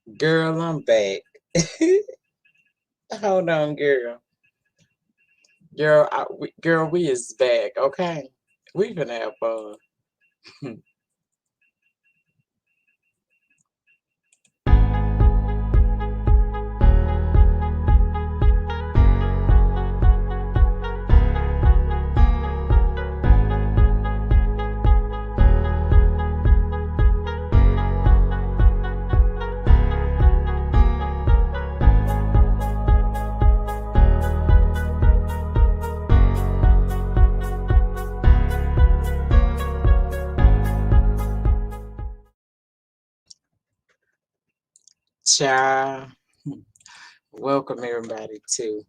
Girl, I'm back. Hold on, girl. Girl, we is back, okay? We gonna have fun. Ciao. Welcome everybody to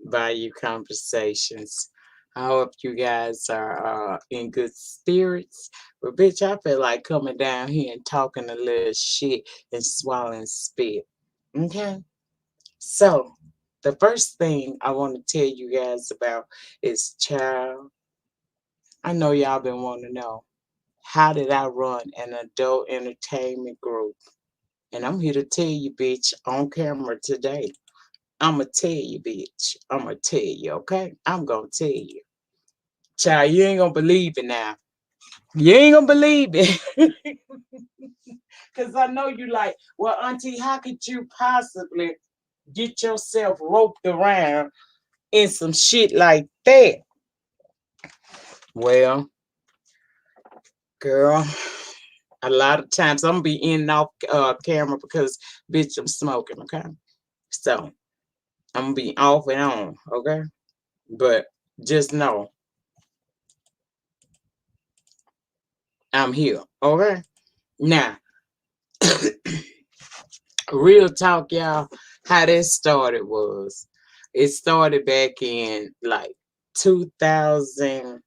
Bayou Conversations. I hope you guys are in good spirits. But bitch, I feel like coming down here and talking a little shit and swallowing spit. Okay? So the first thing I want to tell you guys about is child. I know y'all been wanting to know, how did I run an adult entertainment group? And I'm here to tell you, bitch, on camera today. I'ma tell you, bitch. I'ma tell you, okay? I'm gonna tell you. Child, you ain't gonna believe it now. You ain't gonna believe it. Cause I know you like, well, Auntie, how could you possibly get yourself roped around in some shit like that? Well, girl, a lot of times I'm gonna be in and off camera because bitch, I'm smoking, okay? So I'm gonna be off and on, okay? But just know I'm here, okay? Now, real talk, y'all, how that started was it started back in like 2000.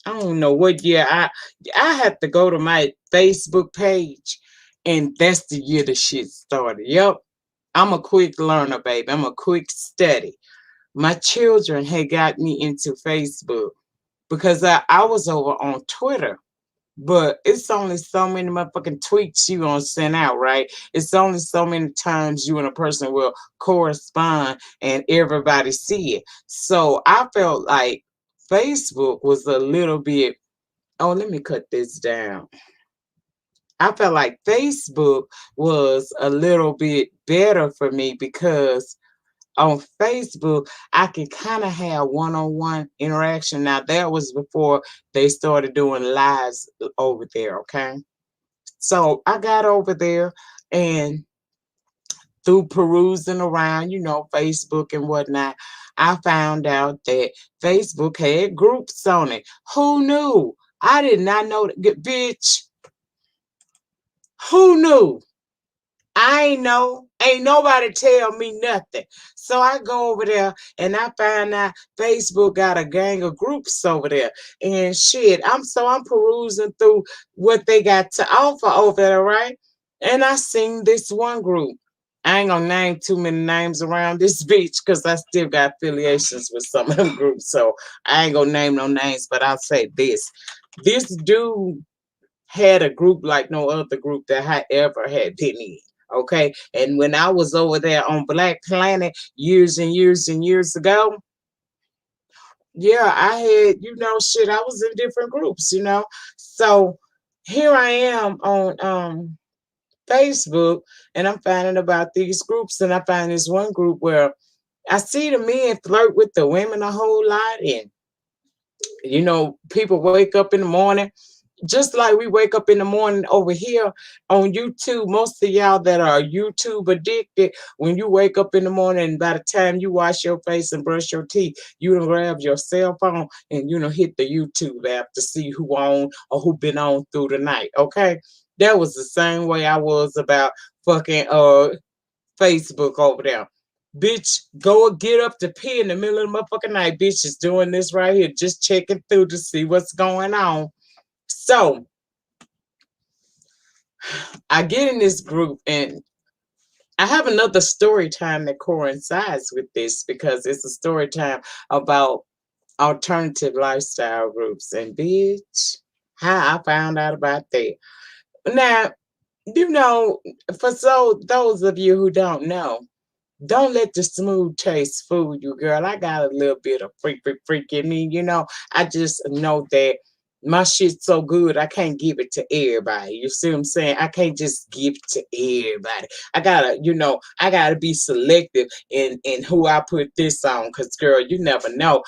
I don't know what year. I have to go to my Facebook page, and that's the year the shit started. Yep. I'm a quick learner, baby. I'm a quick study. My children had got me into Facebook because I was over on Twitter. But it's only so many motherfucking tweets you gonna send out, right? It's only so many times you and a person will correspond and everybody see it. So I felt like Facebook was a little bit, oh, let me cut this down. I felt like Facebook was a little bit better for me because on Facebook, I can kind of have one-on-one interaction. Now, that was before they started doing lives over there, okay? So I got over there and through perusing around, Facebook and whatnot, I found out that Facebook had groups on it. Who knew? I did not know that, bitch. Who knew? I ain't know. Ain't nobody tell me nothing. So I go over there and I find out Facebook got a gang of groups over there. And shit, I'm perusing through what they got to offer over there, right? And I seen this one group. I ain't gonna name too many names around this beach because I still got affiliations with some of them groups. So I ain't gonna name no names, but I'll say this. This dude had a group like no other group that I ever had been in. Okay. And when I was over there on Black Planet years and years and years ago, yeah, I had, shit, I was in different groups. So here I am on Facebook and I'm finding about these groups and I find this one group where I see the men flirt with the women a whole lot and people wake up in the morning just like we wake up in the morning over here on YouTube. Most of y'all that are YouTube addicted, when you wake up in the morning, by the time you wash your face and brush your teeth, you don't grab your cell phone and hit the YouTube app to see who on or who been on through the night. Okay, that was the same way I was about fucking Facebook over there. Bitch, go get up to pee in the middle of the motherfucking night. Bitch is doing this right here, just checking through to see what's going on. So I get in this group and I have another story time that coincides with this because it's a story time about alternative lifestyle groups. And bitch, how I found out about that. Now, You know, for those of you who don't know, don't let the smooth taste fool you, girl. I got a little bit of freak in me, you know. I just know that my shit's so good, I can't give it to everybody. You see what I'm saying? I can't just give it to everybody. I gotta, I gotta be selective in who I put this on, cause girl, you never know.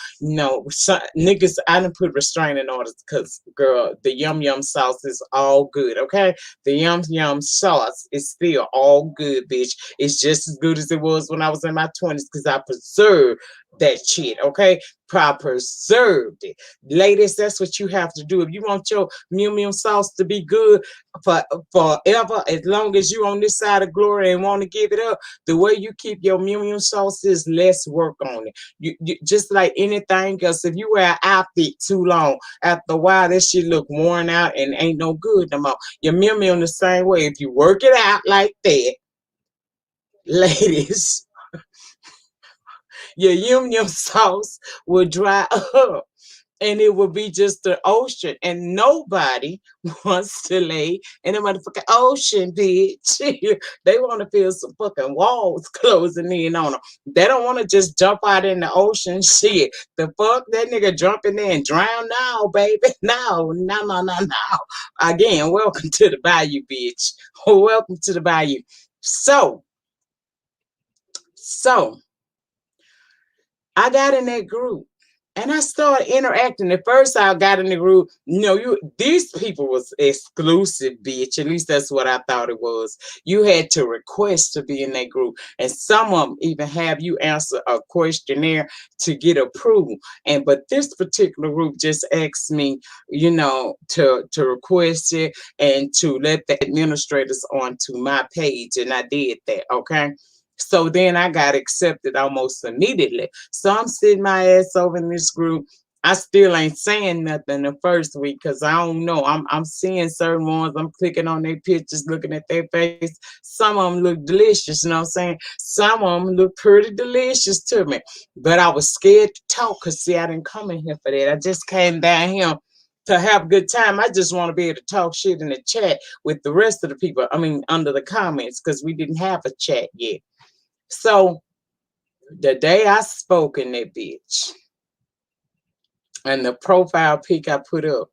Some niggas, I done put restraining orders, cause girl, the yum yum sauce is all good, okay? The yum yum sauce is still all good, bitch. It's just as good as it was when I was in my 20s because I preserved that shit, okay? I preserved it. Ladies, that's what you have to do. If you want your Mew Mew sauce to be good for forever, as long as you on this side of glory and want to give it up, the way you keep your Mew Mew sauce is less work on it. You just like anything else. If you wear an outfit too long, after a while, that shit look worn out and ain't no good no more. Your Mew Mew in the same way. If you work it out like that, ladies, your yum yum sauce will dry up and it will be just the ocean. And nobody wants to lay in the motherfucking ocean, bitch. They want to feel some fucking walls closing in on them. They don't want to just jump out in the ocean. Shit. The fuck? That nigga jump in there and drown now, baby. No, no, no, no, no. Again, welcome to the Bayou, bitch. Welcome to the Bayou. So, so I got in that group and I started interacting. At first, I got in the group. These people was exclusive, bitch. At least that's what I thought it was. You had to request to be in that group, and some of them even have you answer a questionnaire to get approval. But this particular group just asked me, to request it and to let the administrators onto my page, and I did that. Okay. So then I got accepted almost immediately. So I'm sitting my ass over in this group. I still ain't saying nothing the first week because I don't know. I'm seeing certain ones. I'm clicking on their pictures, looking at their face. Some of them look delicious, you know what I'm saying? Some of them look pretty delicious to me. But I was scared to talk because, see, I didn't come in here for that. I just came down here to have a good time. I just want to be able to talk shit in the chat with the rest of the people. I mean, under the comments because we didn't have a chat yet. So the day I spoke in that bitch, and the profile pic I put up,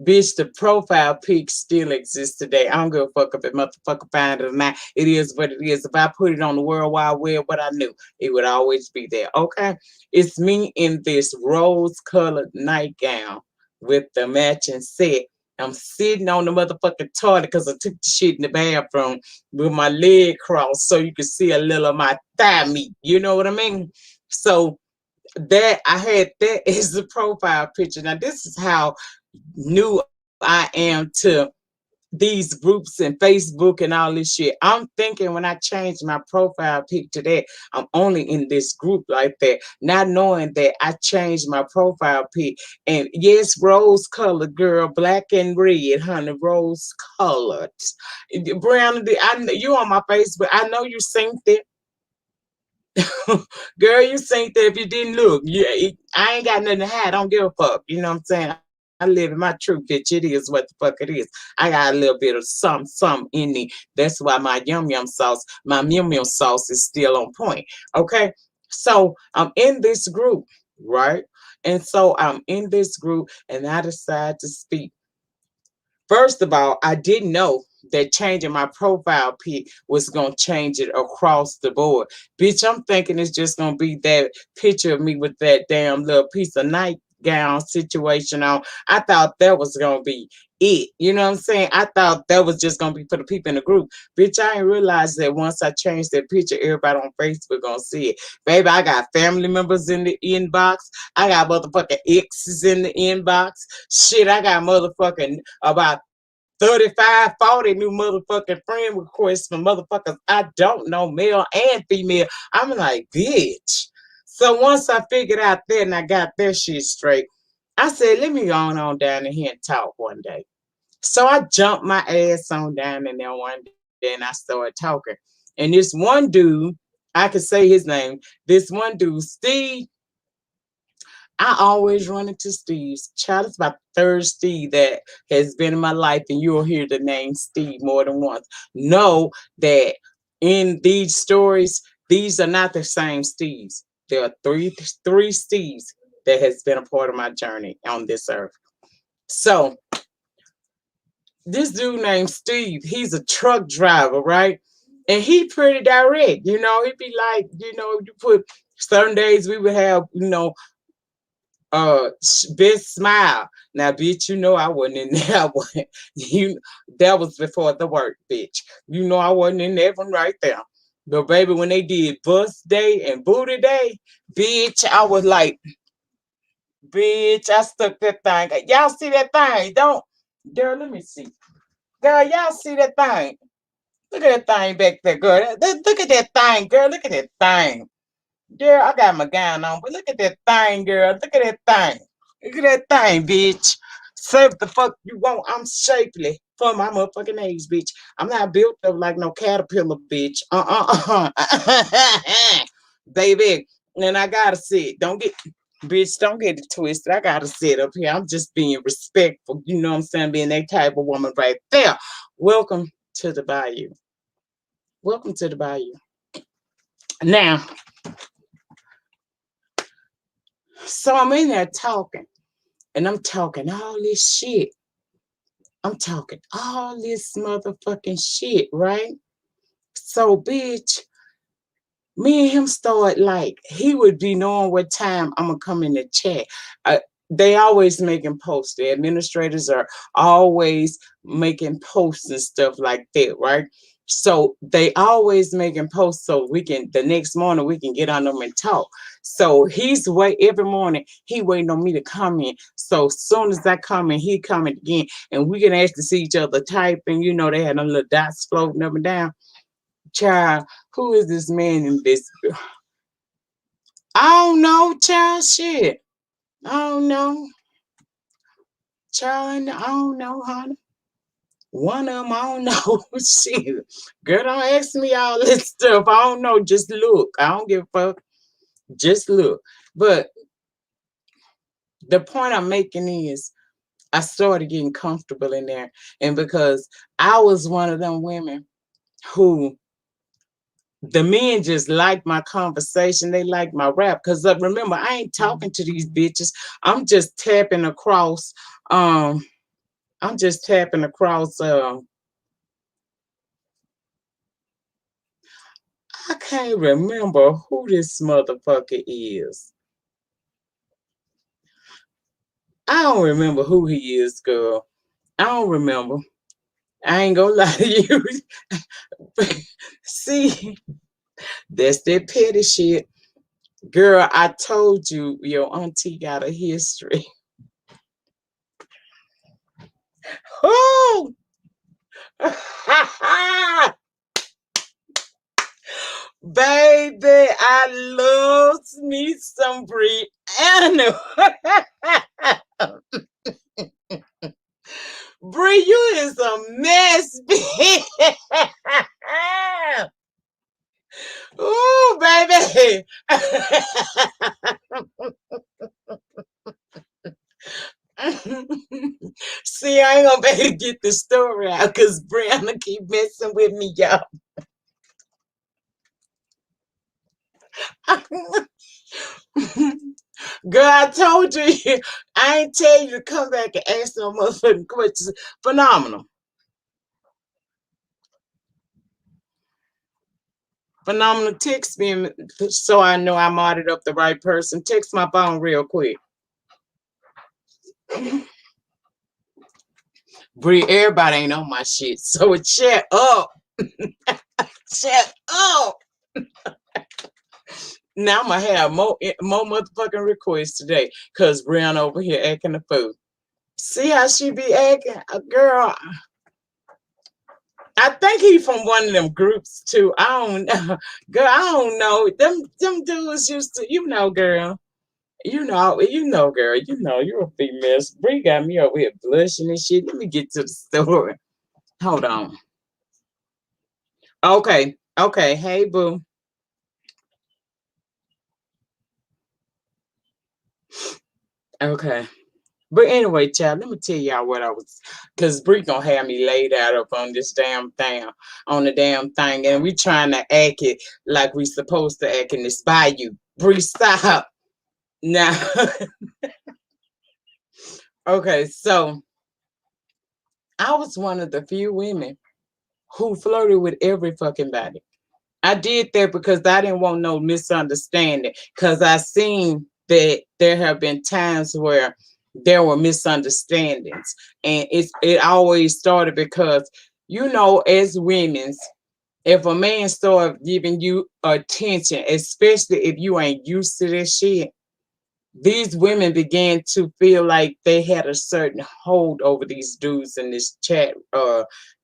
bitch, the profile pic still exists today. I don't give a fuck if it motherfucker find it or not. It is what it is. If I put it on the World Wide Web, what I knew, it would always be there. Okay? It's me in this rose-colored nightgown with the matching set. I'm sitting on the motherfucking toilet because I took the shit in the bathroom with my leg crossed so you can see a little of my thigh meat. You know what I mean? So that I had that as the profile picture. Now this is how new I am to these groups and Facebook and all this shit. I'm thinking when I changed my profile pic to that, I'm only in this group like that, not knowing that I changed my profile pic. And yes, rose colored, girl, black and red, honey, rose colored. Brown, you on my Facebook. I know you synced it. Girl, you think that if you didn't look, I ain't got nothing to hide. I don't give a fuck. You know what I'm saying? I live in my true bitch. It is what the fuck it is. I got a little bit of some in me. That's why my yum yum sauce, my mew mew sauce is still on point. Okay? So I'm in this group, right? And so I'm in this group and I decide to speak. First of all, I didn't know that changing my profile pic was gonna change it across the board. Bitch, I'm thinking it's just gonna be that picture of me with that damn little piece of nightgown situation on. I thought that was gonna be it. You know what I'm saying? I thought that was just gonna be for the people in the group. Bitch, I didn't realize that once I changed that picture, everybody on Facebook gonna see it. Baby, I got family members in the inbox. I got motherfucking exes in the inbox. Shit, I got motherfucking about 35, 40 new motherfucking friend requests from motherfuckers I don't know, male and female. I'm like, bitch. So once I figured out that and I got that shit straight, I said, let me go on down in here and talk one day. So I jumped my ass on down in there one day and I started talking. And this one dude, I could say his name, this one dude, Steve, I always run into Steve's. Child, it's about the third Steve that has been in my life, and you'll hear the name Steve more than once. Know that in these stories, these are not the same Steves. There are three Steves that has been a part of my journey on this earth. So this dude named Steve, he's a truck driver, right? And he pretty direct, he'd be like, you put certain days we would have, best smile. Now, bitch, I wasn't in that one. That was before the work, bitch. I wasn't in that one right there. But baby, when they did bus day and booty day, bitch, I was like, bitch, I stuck that thing. Y'all see that thing? Don't, girl, let me see. Girl, y'all see that thing? Look at that thing back there, girl. Look at that thing, girl. Look at that thing. Girl, I got my gown on, but look at that thing, girl. Look at that thing. Look at that thing, bitch. Say what the fuck you want. I'm shapely for my motherfucking age, bitch. I'm not built up like no caterpillar, bitch. Baby. And I gotta sit. Don't get it twisted. I gotta sit up here. I'm just being respectful. You know what I'm saying? Being that type of woman right there. Welcome to the Bayou. Welcome to the Bayou. Now, so I'm in there talking, and I'm talking all this shit. I'm talking all this motherfucking shit, right? So, bitch, me and him start like, he would be knowing what time I'm gonna come in the chat. They always making posts. The administrators are always making posts and stuff like that, right? So they always making posts so we can, the next morning we can get on them and talk. So he's every morning he waiting on me to come in. So as soon as I come in, he coming again, and we can actually see each other typing. They had them little dots floating up and down. Child, who is this man in this? I don't know, child. Shit, I don't know, child. I don't know, honey. One of them, I don't know. Shit, girl, don't ask me all this stuff. I don't know. Just look. I don't give a fuck. Just look. But the point I'm making is, I started getting comfortable in there, and because I was one of them women who the men just like my conversation. They like my rap. Because remember, I ain't talking to these bitches. I'm just tapping across. Um, I'm just tapping across. I can't remember who this motherfucker is. I don't remember who he is, girl. I don't remember. I ain't gonna lie to you. See, that's that petty shit. Girl, I told you your auntie got a history. Oh! Baby, I love me some Brianna. Bree, you is a mess, bitch. Ooh, baby. See, I ain't gonna be able to get the story out because Brianna keep messing with me, y'all. Girl, I told you, I ain't tell you to come back and ask no motherfucking questions. Phenomenal. Phenomenal. Text me so I know I modded up the right person. Text my phone real quick. Bree, everybody ain't on my shit. So shut up. Shut up. Now I'm gonna have more motherfucking requests today because Brianna over here acting a fool. See how she be acting? Girl, I think he from one of them groups too. I don't know. Girl, I don't know. Them dudes used to, girl. Girl. You're a female. Bree got me over here blushing and shit. Let me get to the story. Hold on. Okay. Okay. Hey, boo. Okay. But anyway, child, let me tell y'all what I was, cause Bree gonna have me laid out up on this damn thing, on the damn thing, and we trying to act it like we supposed to act in this Bayou. Bree, stop now. Okay, so I was one of the few women who flirted with every fucking body. I did that because I didn't want no misunderstanding. Because I seen that there have been times where there were misunderstandings, and it always started because as women's, if a man start giving you attention, especially if you ain't used to this shit, these women began to feel like they had a certain hold over these dudes in this chat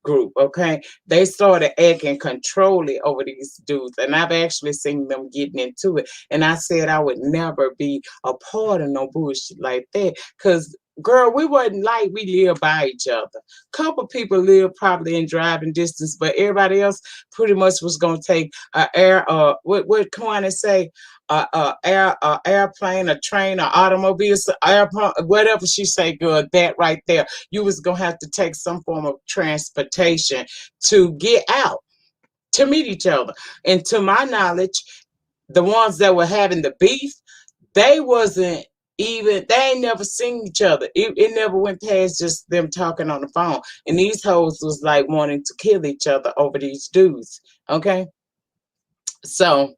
group. Okay, they started acting controlling over these dudes, and I've actually seen them getting into it. And I said I would never be a part of no bullshit like that, because girl, we wasn't like we live by each other. Couple people live probably in driving distance, but everybody else pretty much was gonna take a air what Kwana say, airplane, a train, or automobile, so airplane, whatever she say, girl, that right there, you was gonna have to take some form of transportation to get out to meet each other. And to my knowledge, the ones that were having the beef, they wasn't even, they ain't never seen each other. It never went past just them talking on the phone. And these hoes was like wanting to kill each other over these dudes. Okay, so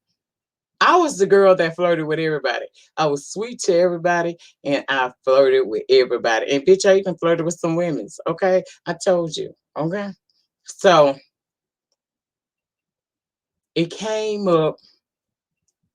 I was the girl that flirted with everybody. I was sweet to everybody, and I flirted with everybody. And bitch, I even flirted with some women's. Okay, I told you. Okay, so it came up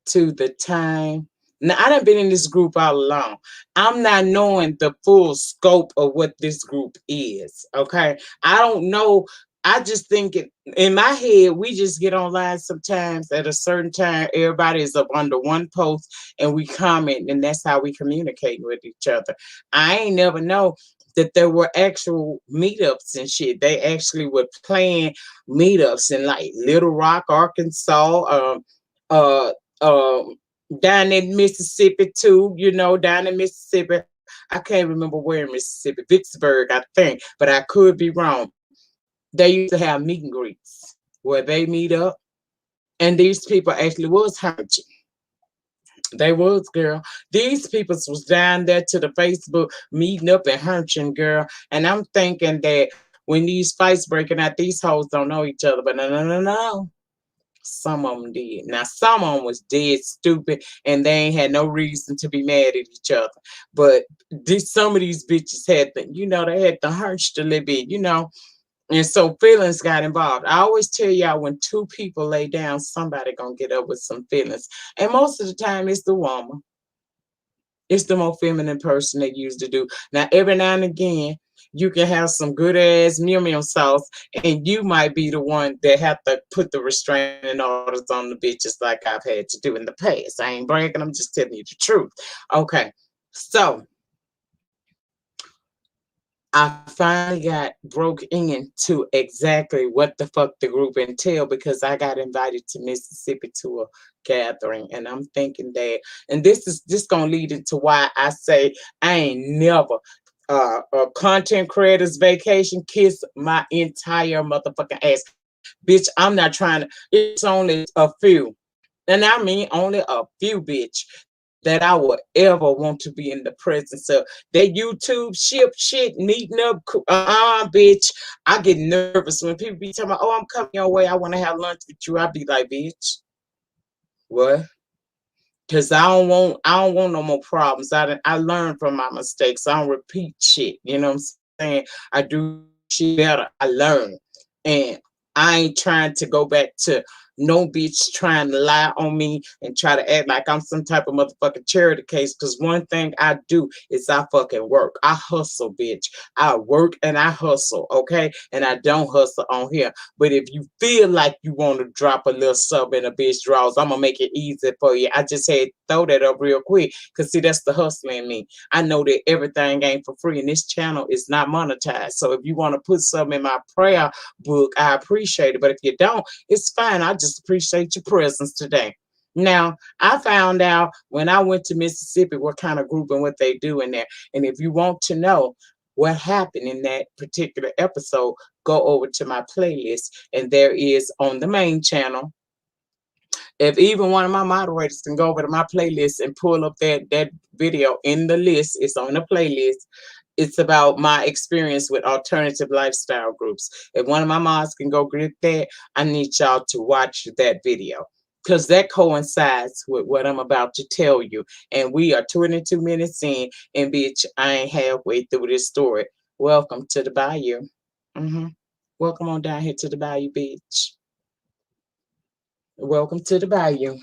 to the time. Now I done been in this group all along. I'm not knowing the full scope of what this group is. Okay, I don't know. I just think in my head, we just get online sometimes at a certain time. Everybody is up under one post and we comment, and that's how we communicate with each other. I ain't never know that there were actual meetups and shit. They actually were playing meetups in like Little Rock, Arkansas, uh, um, down in Mississippi too. Down in Mississippi. I can't remember where in Mississippi, Vicksburg, I think, but I could be wrong. They used to have meet and greets where they meet up, and these people actually was hunching. They was, girl. These people was down there to the Facebook meeting up and hunching, girl. And I'm thinking that when these fights breaking out, these hoes don't know each other. But no, no, no, no. Some of them did. Now, some of them was dead stupid, and they ain't had no reason to be mad at each other. But some of these bitches had they had the hunch a little bit. And so feelings got involved. I always tell y'all, when two people lay down, somebody gonna get up with some feelings. And most of the time it's the woman. It's the more feminine person that used to do. Now, every now and again, you can have some good ass meow sauce, and you might be the one that have to put the restraining orders on the bitches like I've had to do in the past. I ain't bragging, I'm just telling you the truth. Okay. So I finally got broke into exactly what the fuck the group entailed, because I got invited to Mississippi to a gathering, and I'm thinking that, and this gonna lead into why I say I ain't never a content creators vacation kiss my entire motherfucking ass, bitch. I'm not trying to. It's only a few, and I mean only a few, bitch, that I would ever want to be in the presence of. That YouTube shit, meeting up, bitch. I get nervous when people be talking about, oh, I'm coming your way, I want to have lunch with you. I be like, bitch, what? Cause I don't want no more problems. I learn from my mistakes. I don't repeat shit. You know what I'm saying? I do shit better. I learn. And I ain't trying to go back to no bitch trying to lie on me and try to act like I'm some type of motherfucking charity case. Cause one thing I do is I fucking work. I hustle, bitch. I work and I hustle, okay? And I don't hustle on here. But if you feel like you want to drop a little sub in a bitch draws, I'm gonna make it easy for you. I just had to throw that up real quick, cause see, that's the hustling in me. I know that everything ain't for free, and this channel is not monetized. So if you want to put something in my prayer book, I appreciate it. But if you don't, it's fine. I just appreciate your presence today. Now, I found out when I went to Mississippi what kind of group and what they do in there. And if you want to know what happened in that particular episode, go over to my playlist. And there is on the main channel. If even one of my moderators can go over to my playlist and pull up that video in the list, it's on the playlist. It's about my experience with alternative lifestyle groups. If one of my mods can go get that, I need y'all to watch that video because that coincides with what I'm about to tell you. And we are 22 minutes in, and bitch, I ain't halfway through this story. Welcome to the Bayou. Welcome on down here to the Bayou, bitch. Welcome to the Bayou.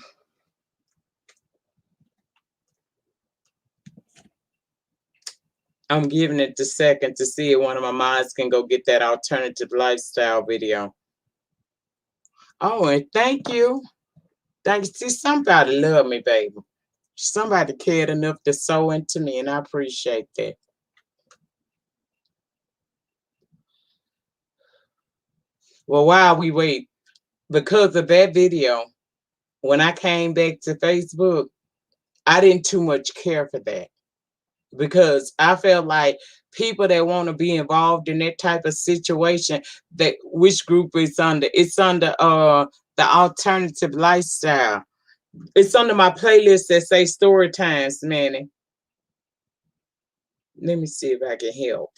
I'm giving it the second to see if one of my mods can go get that alternative lifestyle video. Oh, and thank you. Thank you. See, somebody love me, baby. Somebody cared enough to sew into me, and I appreciate that. Well, while we wait, because of that video, when I came back to Facebook, I didn't too much care for that because I felt like people that want to be involved in that type of situation, that which group it's under the alternative lifestyle. It's under my playlist that say story times, Manny. Let me see if I can help.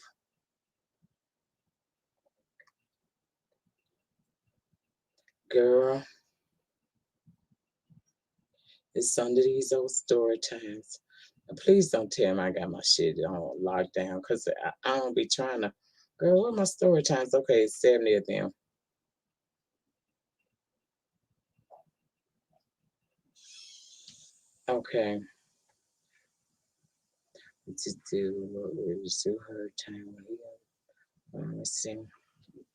Girl, it's under these old story times. Please don't tell me I got my shit on lockdown because I don't be trying to. Girl, what are my story times? Okay, it's 70 of them. Okay. Just do her time here. Let's see.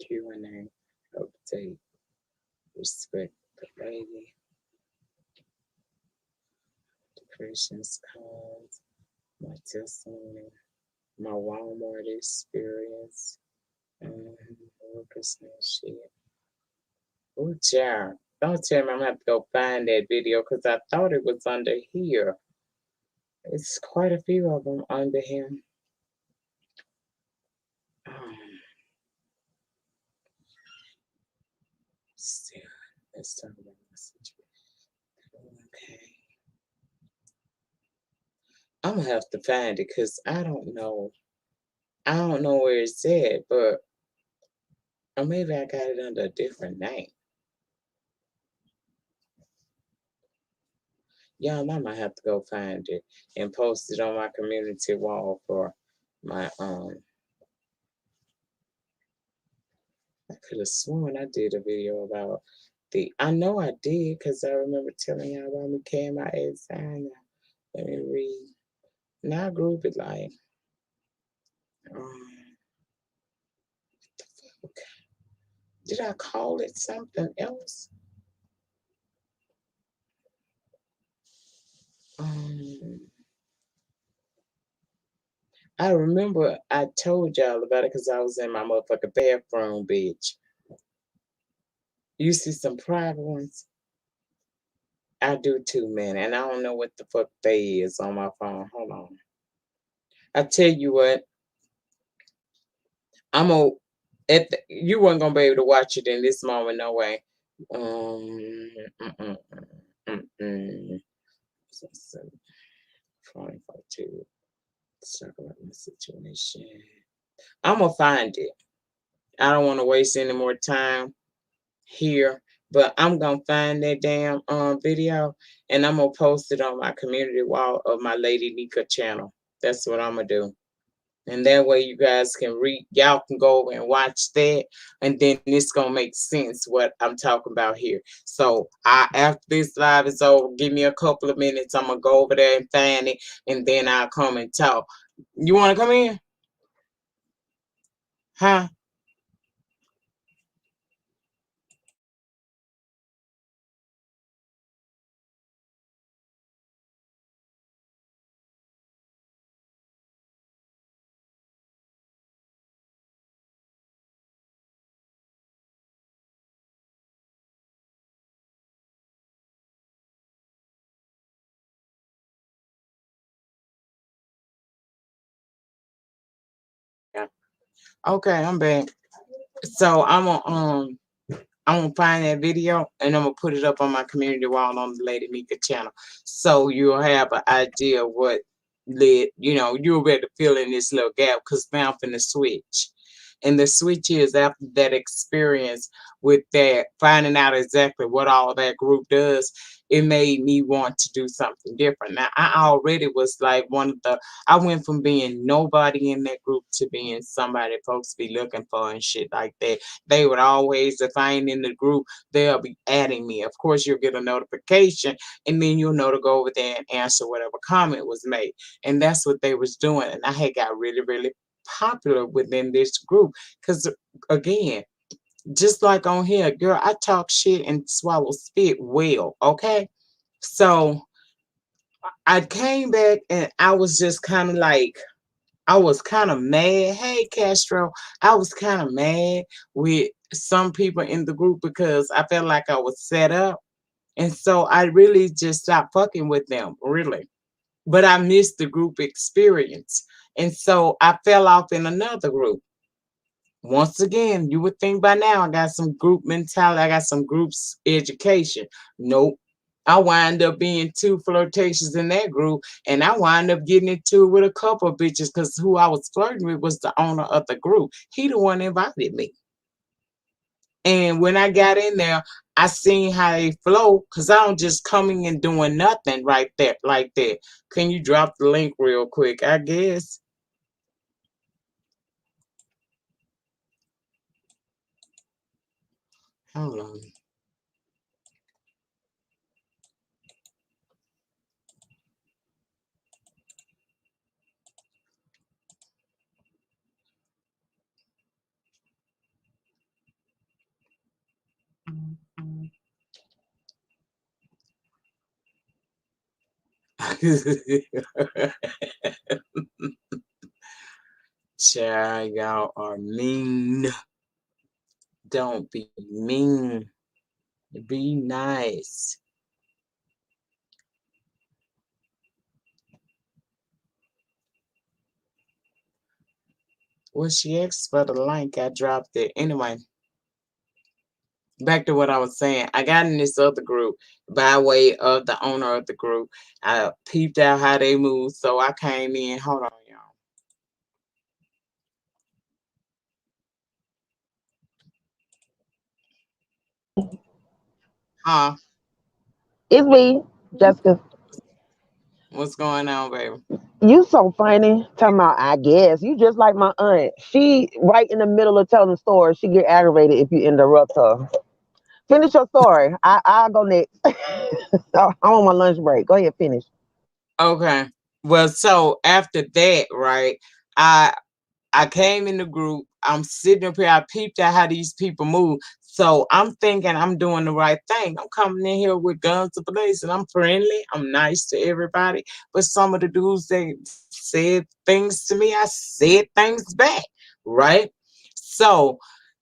Q&A update. Respect the lady. Depression's cause. My testimony. My Walmart experience. Workers and shit. Oh, child. Don't tell me I'm gonna have to go find that video because I thought it was under here. It's quite a few of them under him. Still, let's talk about my situation. Okay. I'm gonna have to find it because I don't know. I don't know where it's at, but or maybe I got it under a different name. Y'all, I might have to go find it and post it on my community wall for my I could have sworn I did a video about I know I did because I remember telling y'all about me carrying my eggs down. Let me read. Now I group it like did I call it something else? I remember I told y'all about it because I was in my motherfucking bathroom, bitch. You see some private ones? I do too, man. And I don't know what the fuck they is on my phone. Hold on. I tell you what, I'm gonna you weren't gonna be able to watch it in this moment, no way. Mm, mm, mm. 45 talk about my situation. I'm gonna find it. I don't want to waste any more time here, but I'm gonna find that damn video and I'm gonna post it on my community wall of my Lady Nika channel. That's what I'm gonna do. And that way you guys can read, y'all can go over and watch that, and then it's gonna make sense what I'm talking about here. So after this live is over, give me a couple of minutes. I'm gonna go over there and find it, and then I'll come and talk. You wanna come in? Huh? Okay, I'm back. So I'm gonna find that video and I'm gonna put it up on my community wall on the Lady Nika channel, so you'll have an idea of what led. You'll be able to fill in this little gap because now I'm finna switch, and the switch is after that experience with that finding out exactly what all that group does. It made me want to do something different. Now I already was like one of the. I went from being nobody in that group to being somebody folks be looking for and shit like that. They would always, if I ain't in the group, they'll be adding me. Of course, you'll get a notification, and then you'll know to go over there and answer whatever comment was made. And that's what they was doing. And I had got really, really popular within this group. Because again, just like on here, girl, I talk shit and swallow spit well, okay? So I came back and I was just kind of like, I was kind of mad. Hey, Castro, I was kind of mad with some people in the group because I felt like I was set up. And so I really just stopped fucking with them, really. But I missed the group experience. And so I fell off in another group. Once again, you would think by now I got some group mentality, I got some groups education. Nope. I wind up being too flirtatious in that group, and I wind up getting into it with a couple of bitches because who I was flirting with was the owner of the group. He the one that invited me. And when I got in there, I seen how they flow because I don't just coming and doing nothing right there like that. Can you drop the link real quick? I guess. Hold on. Child, y'all are mean. Don't be mean. Be nice. Well, she asked for the link. I dropped it. Anyway, back to what I was saying. I got in this other group by way of the owner of the group. I peeped out how they moved, so I came in. Hold on, y'all. Huh? It's me, Jessica. What's going on, baby? You so funny. Talking about, I guess. You just like my aunt. She, right in the middle of telling the story, she get aggravated if you interrupt her. Finish your story. I'll go next. I'm on my lunch break. Go ahead, finish. Okay. Well, so after that, right? I I came in the group. I'm sitting up here. I peeped out how these people move. So I'm thinking I'm doing the right thing. I'm coming in here with guns to blaze, and I'm friendly. I'm nice to everybody. But some of the dudes they said things to me, I said things back. Right. So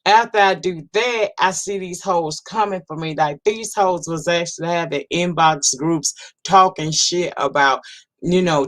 after I do that, I see these hoes coming for me. Like these hoes was actually having inbox groups talking shit about,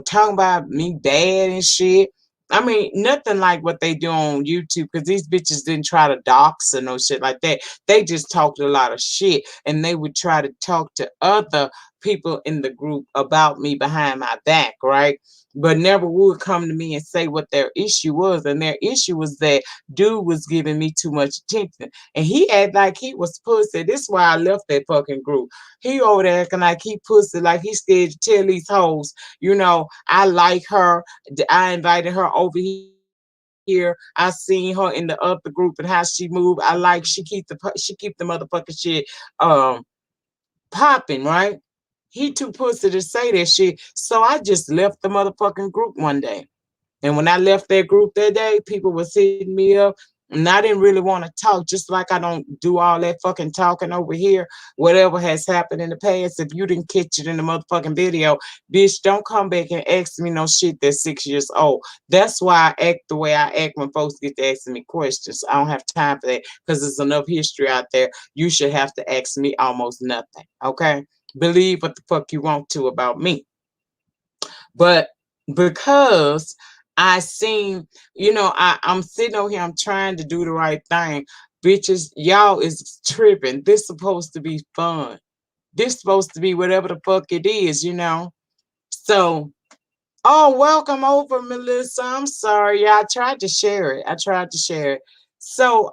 talking about me bad and shit. I mean, nothing like what they do on YouTube because these bitches didn't try to dox or no shit like that. They just talked a lot of shit and they would try to talk to other people in the group about me behind my back, right? But never would come to me and say what their issue was. And their issue was that dude was giving me too much attention. And he acted like he was pussy. This is why I left that fucking group. He over there acting like he pussy, like he scared to tell these hoes, I like her. I invited her over here. I seen her in the other group and how she moved. I like she keep the motherfucking shit um popping, right? He too pussy to say that shit. So I just left the motherfucking group one day. And when I left that group that day, people was hitting me up. And I didn't really want to talk, just like I don't do all that fucking talking over here. Whatever has happened in the past, if you didn't catch it in the motherfucking video, bitch, don't come back and ask me no shit that's 6 years old. That's why I act the way I act when folks get to asking me questions. I don't have time for that because there's enough history out there. You should have to ask me almost nothing, okay? Believe what the fuck you want to about me. But because I seen, I'm sitting over here, I'm trying to do the right thing. Bitches, y'all is tripping. This supposed to be fun. This supposed to be whatever the fuck it is. So, oh, welcome over, Melissa. I'm sorry. Yeah, I tried to share it. So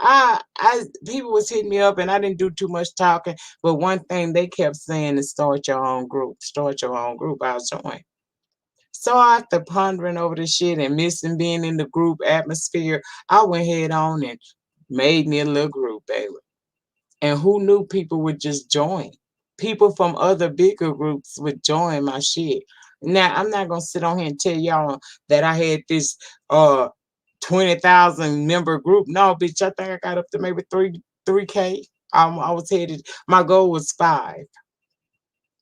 people was hitting me up and I didn't do too much talking. But one thing they kept saying is start your own group. Start your own group. I was joining. So after pondering over the shit and missing being in the group atmosphere, I went head on and made me a little group, baby. And who knew people would just join? People from other bigger groups would join my shit. Now I'm not gonna sit on here and tell y'all that I had this 20,000 member group. No, bitch, I think I got up to maybe three K. I was headed. My goal was 5.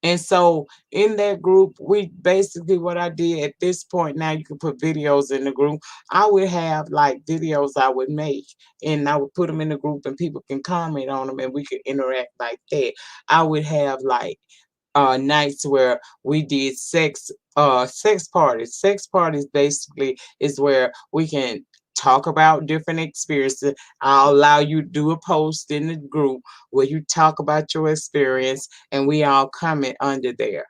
And so in that group, we basically what I did at this point now, you can put videos in the group. I would have like videos I would make and I would put them in the group and people can comment on them and we could interact like that. I would have like nights where we did sex parties. Sex parties basically is where we can talk about different experiences. I'll allow you to do a post in the group where you talk about your experience and we all comment under there.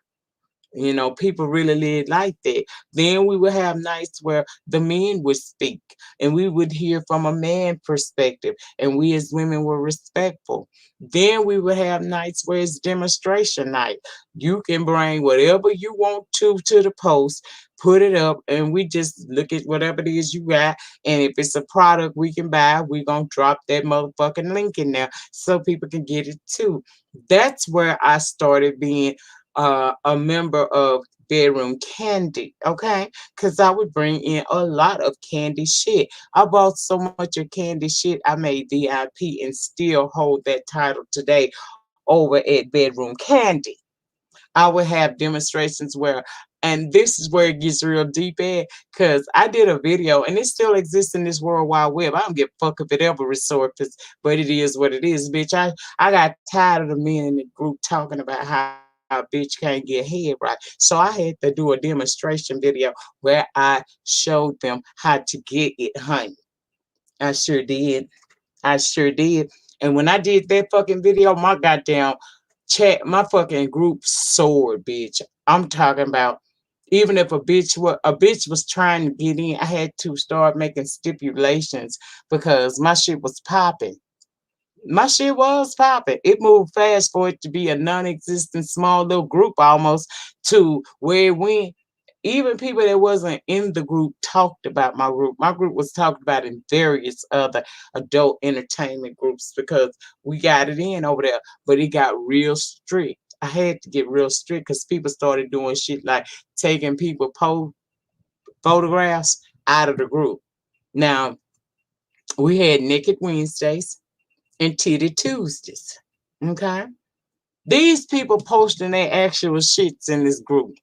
People really live like that. Then we would have nights where the men would speak and we would hear from a man perspective, and we as women were respectful. Then we would have nights where it's demonstration night. You can bring whatever you want to the post, put it up, and we just look at whatever it is you got. And if it's a product we can buy, we're going to drop that motherfucking link in there so people can get it too. That's where I started being a member of Bedroom Candy, okay? Because I would bring in a lot of candy shit. I bought so much of candy shit, I made VIP and still hold that title today over at Bedroom Candy. I would have demonstrations where, and this is where it gets real deep at, because I did a video and it still exists in this world wide web. I don't give a fuck if it ever resurfaces, but it is what it is, bitch. I got tired of the men in the group talking about how a bitch can't get head right. So I had to do a demonstration video where I showed them how to get it, honey. I sure did. I sure did. And when I did that fucking video, my goddamn chat, my fucking group soared, bitch. I'm talking about even if a bitch was trying to get in, I had to start making stipulations because my shit was popping. My shit was popping. It moved fast for it to be a non-existent small little group almost to where it went. Even people that wasn't in the group talked about my group. My group was talked about in various other adult entertainment groups because we got it in over there, but it got real strict. I had to get real strict because people started doing shit like taking people photographs out of the group. Now we had Naked Wednesdays and Titty Tuesdays. Okay. These people posting their actual shits in this group.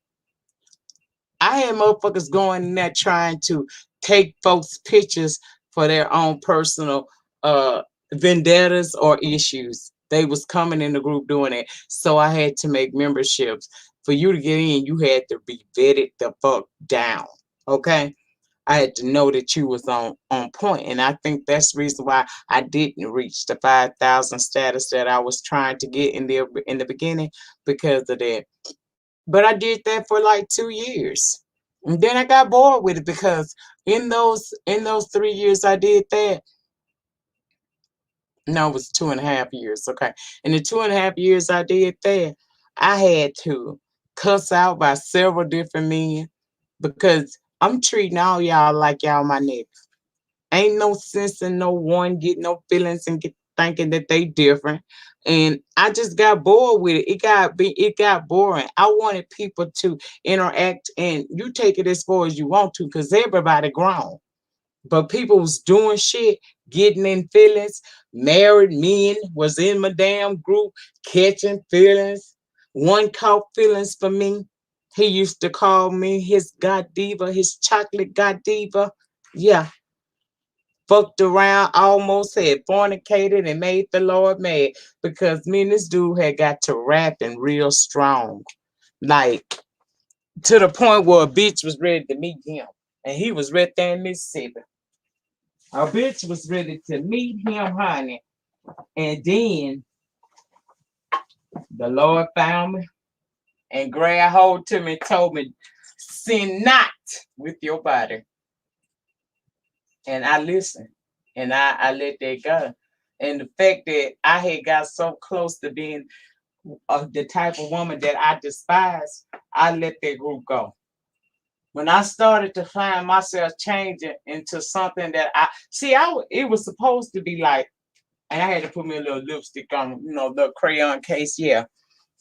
I had motherfuckers going in there trying to take folks' pictures for their own personal vendettas or issues. They was coming in the group doing it. So I had to make memberships. For you to get in, you had to be vetted the fuck down. Okay. I had to know that you was on point, and I think that's the reason why I didn't reach the 5,000 status that I was trying to get in the beginning because of that. But I did that for like 2 years, and then I got bored with it because in those 3 years I did that. No, it was 2.5 years. Okay, in the 2.5 years I did that, I had to cuss out by several different men because I'm treating all y'all like y'all my niggas. Ain't no sense in no one getting no feelings and thinking that they different. And I just got bored with it. It got boring. I wanted people to interact, and you take it as far as you want to, because everybody grown. But people was doing shit, getting in feelings. Married men was in my damn group catching feelings. One caught feelings for me. He used to call me his god diva, his chocolate god diva. Yeah, fucked around, almost had fornicated and made the Lord mad because me and this dude had got to rapping real strong. Like to the point where a bitch was ready to meet him. and he was right there in Mississippi. A bitch was ready to meet him, honey. And then the Lord found me and grabbed hold to me and told me, sin not with your body. And I listened and I let that go. And the fact that I had got so close to being the type of woman that I despise, I let that group go. When I started to find myself changing into something that I see, it was supposed to be like, and I had to put me a little lipstick on, the crayon case, yeah.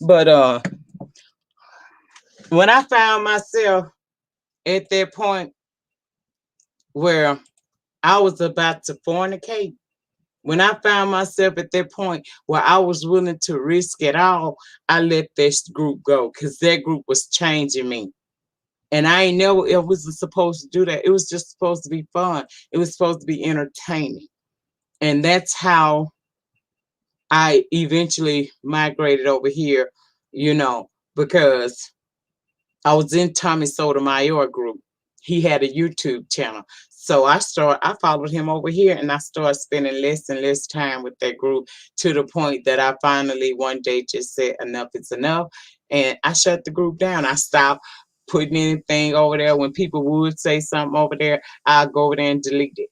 But when I found myself at that point where I was about to fornicate, when I found myself at that point where I was willing to risk it all, I let this group go because that group was changing me. And I ain't never, it wasn't supposed to do that. It was just supposed to be fun. It was supposed to be entertaining. And that's how I eventually migrated over here, because I was in Tommy Sotomayor group. He had a YouTube channel. So I followed him over here and I started spending less and less time with that group to the point that I finally one day just said enough is enough. And I shut the group down. I stopped putting anything over there. When people would say something over there, I'd go over there and delete it.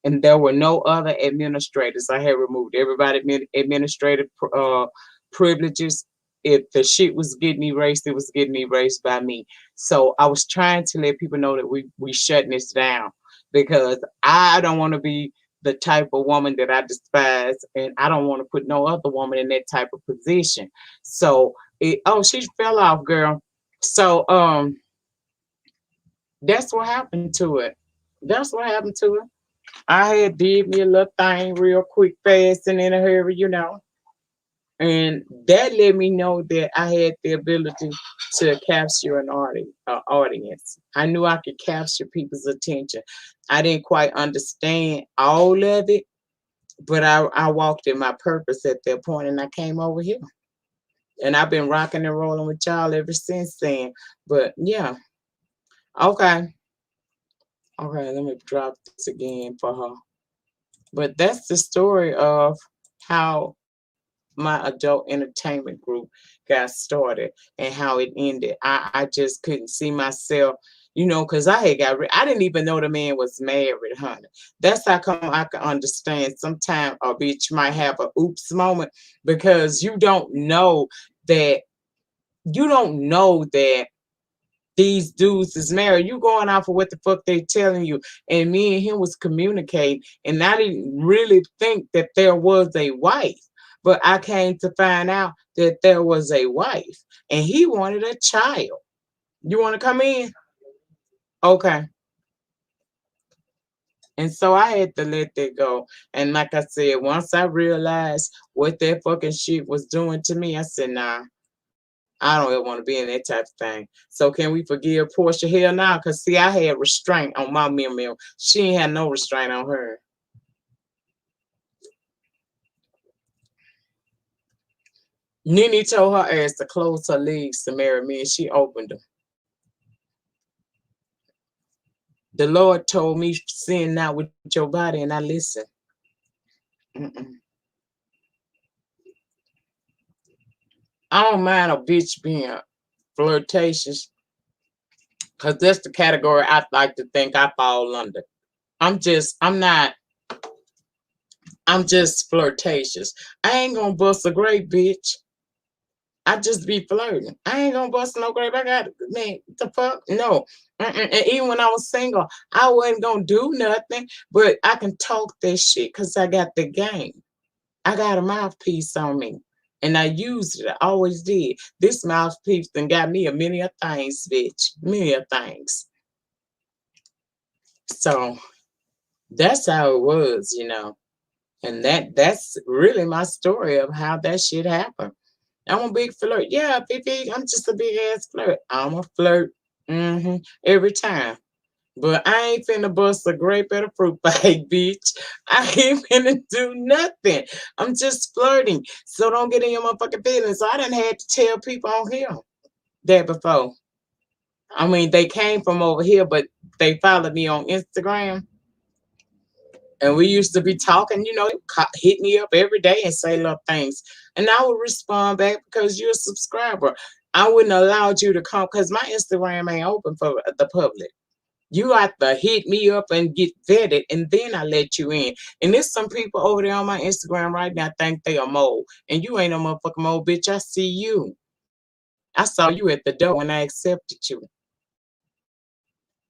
And there were no other administrators. I had removed everybody administrative privileges. If the shit was getting erased, it was getting erased by me. So I was trying to let people know that we shutting this down because I don't want to be the type of woman that I despise, and I don't want to put no other woman in that type of position. So she fell off, girl. So that's what happened to it. That's what happened to it. I had did me a little thing real quick, fast, and in a hurry, and that let me know that I had the ability to capture an audience. I knew I could capture people's attention. I didn't quite understand all of it, but I walked in my purpose at that point, and I came over here, and I've been rocking and rolling with y'all ever since then. But yeah, okay, okay, let me drop this again for her. But that's the story of how my adult entertainment group got started and how it ended. I just couldn't see myself, because I didn't even know the man was married, honey. That's how come I can understand sometimes a bitch might have a oops moment because that you don't know that these dudes is married. You going off of what the fuck they telling you. And me and him was communicating, and I didn't really think that there was a wife. But I came to find out that there was a wife, and he wanted a child. You want to come in? Okay. And so I had to let that go. And like I said, once I realized what that fucking shit was doing to me, I said, nah, I don't ever want to be in that type of thing. So can we forgive Portia? Hell now, because see, I had restraint on my meal. She ain't had no restraint on her. Nene told her ass to close her legs to marry me, and she opened them. The Lord told me, sin not with your body, and I listened. Mm-mm. I don't mind a bitch being flirtatious, because that's the category I like to think I fall under. I'm just flirtatious. I ain't gonna bust a great bitch. I just be flirting. I ain't gonna bust no grape. I got, man, the fuck? No. Mm-mm. And even when I was single, I wasn't gonna do nothing, but I can talk that shit because I got the game. I got a mouthpiece on me. And I used it. I always did. This mouthpiece done got me a many of things, bitch. Many of things. So that's how it was. And that's really my story of how that shit happened. I'm a big flirt. Yeah, Fifi, I'm just a big ass flirt. I'm a flirt every time. But I ain't finna bust a grape at a fruit bag, bitch. I ain't finna do nothing. I'm just flirting. So don't get in your motherfucking feelings. So I done had to tell people on here that before. I mean, they came from over here, but they followed me on Instagram. And we used to be talking, hit me up every day and say little things. And I would respond back because you're a subscriber. I wouldn't allow you to come because my Instagram ain't open for the public. You have to hit me up and get vetted, and then I let you in. And there's some people over there on my Instagram right now think they a mole. And you ain't no motherfucking mole, bitch. I see you. I saw you at the door when I accepted you.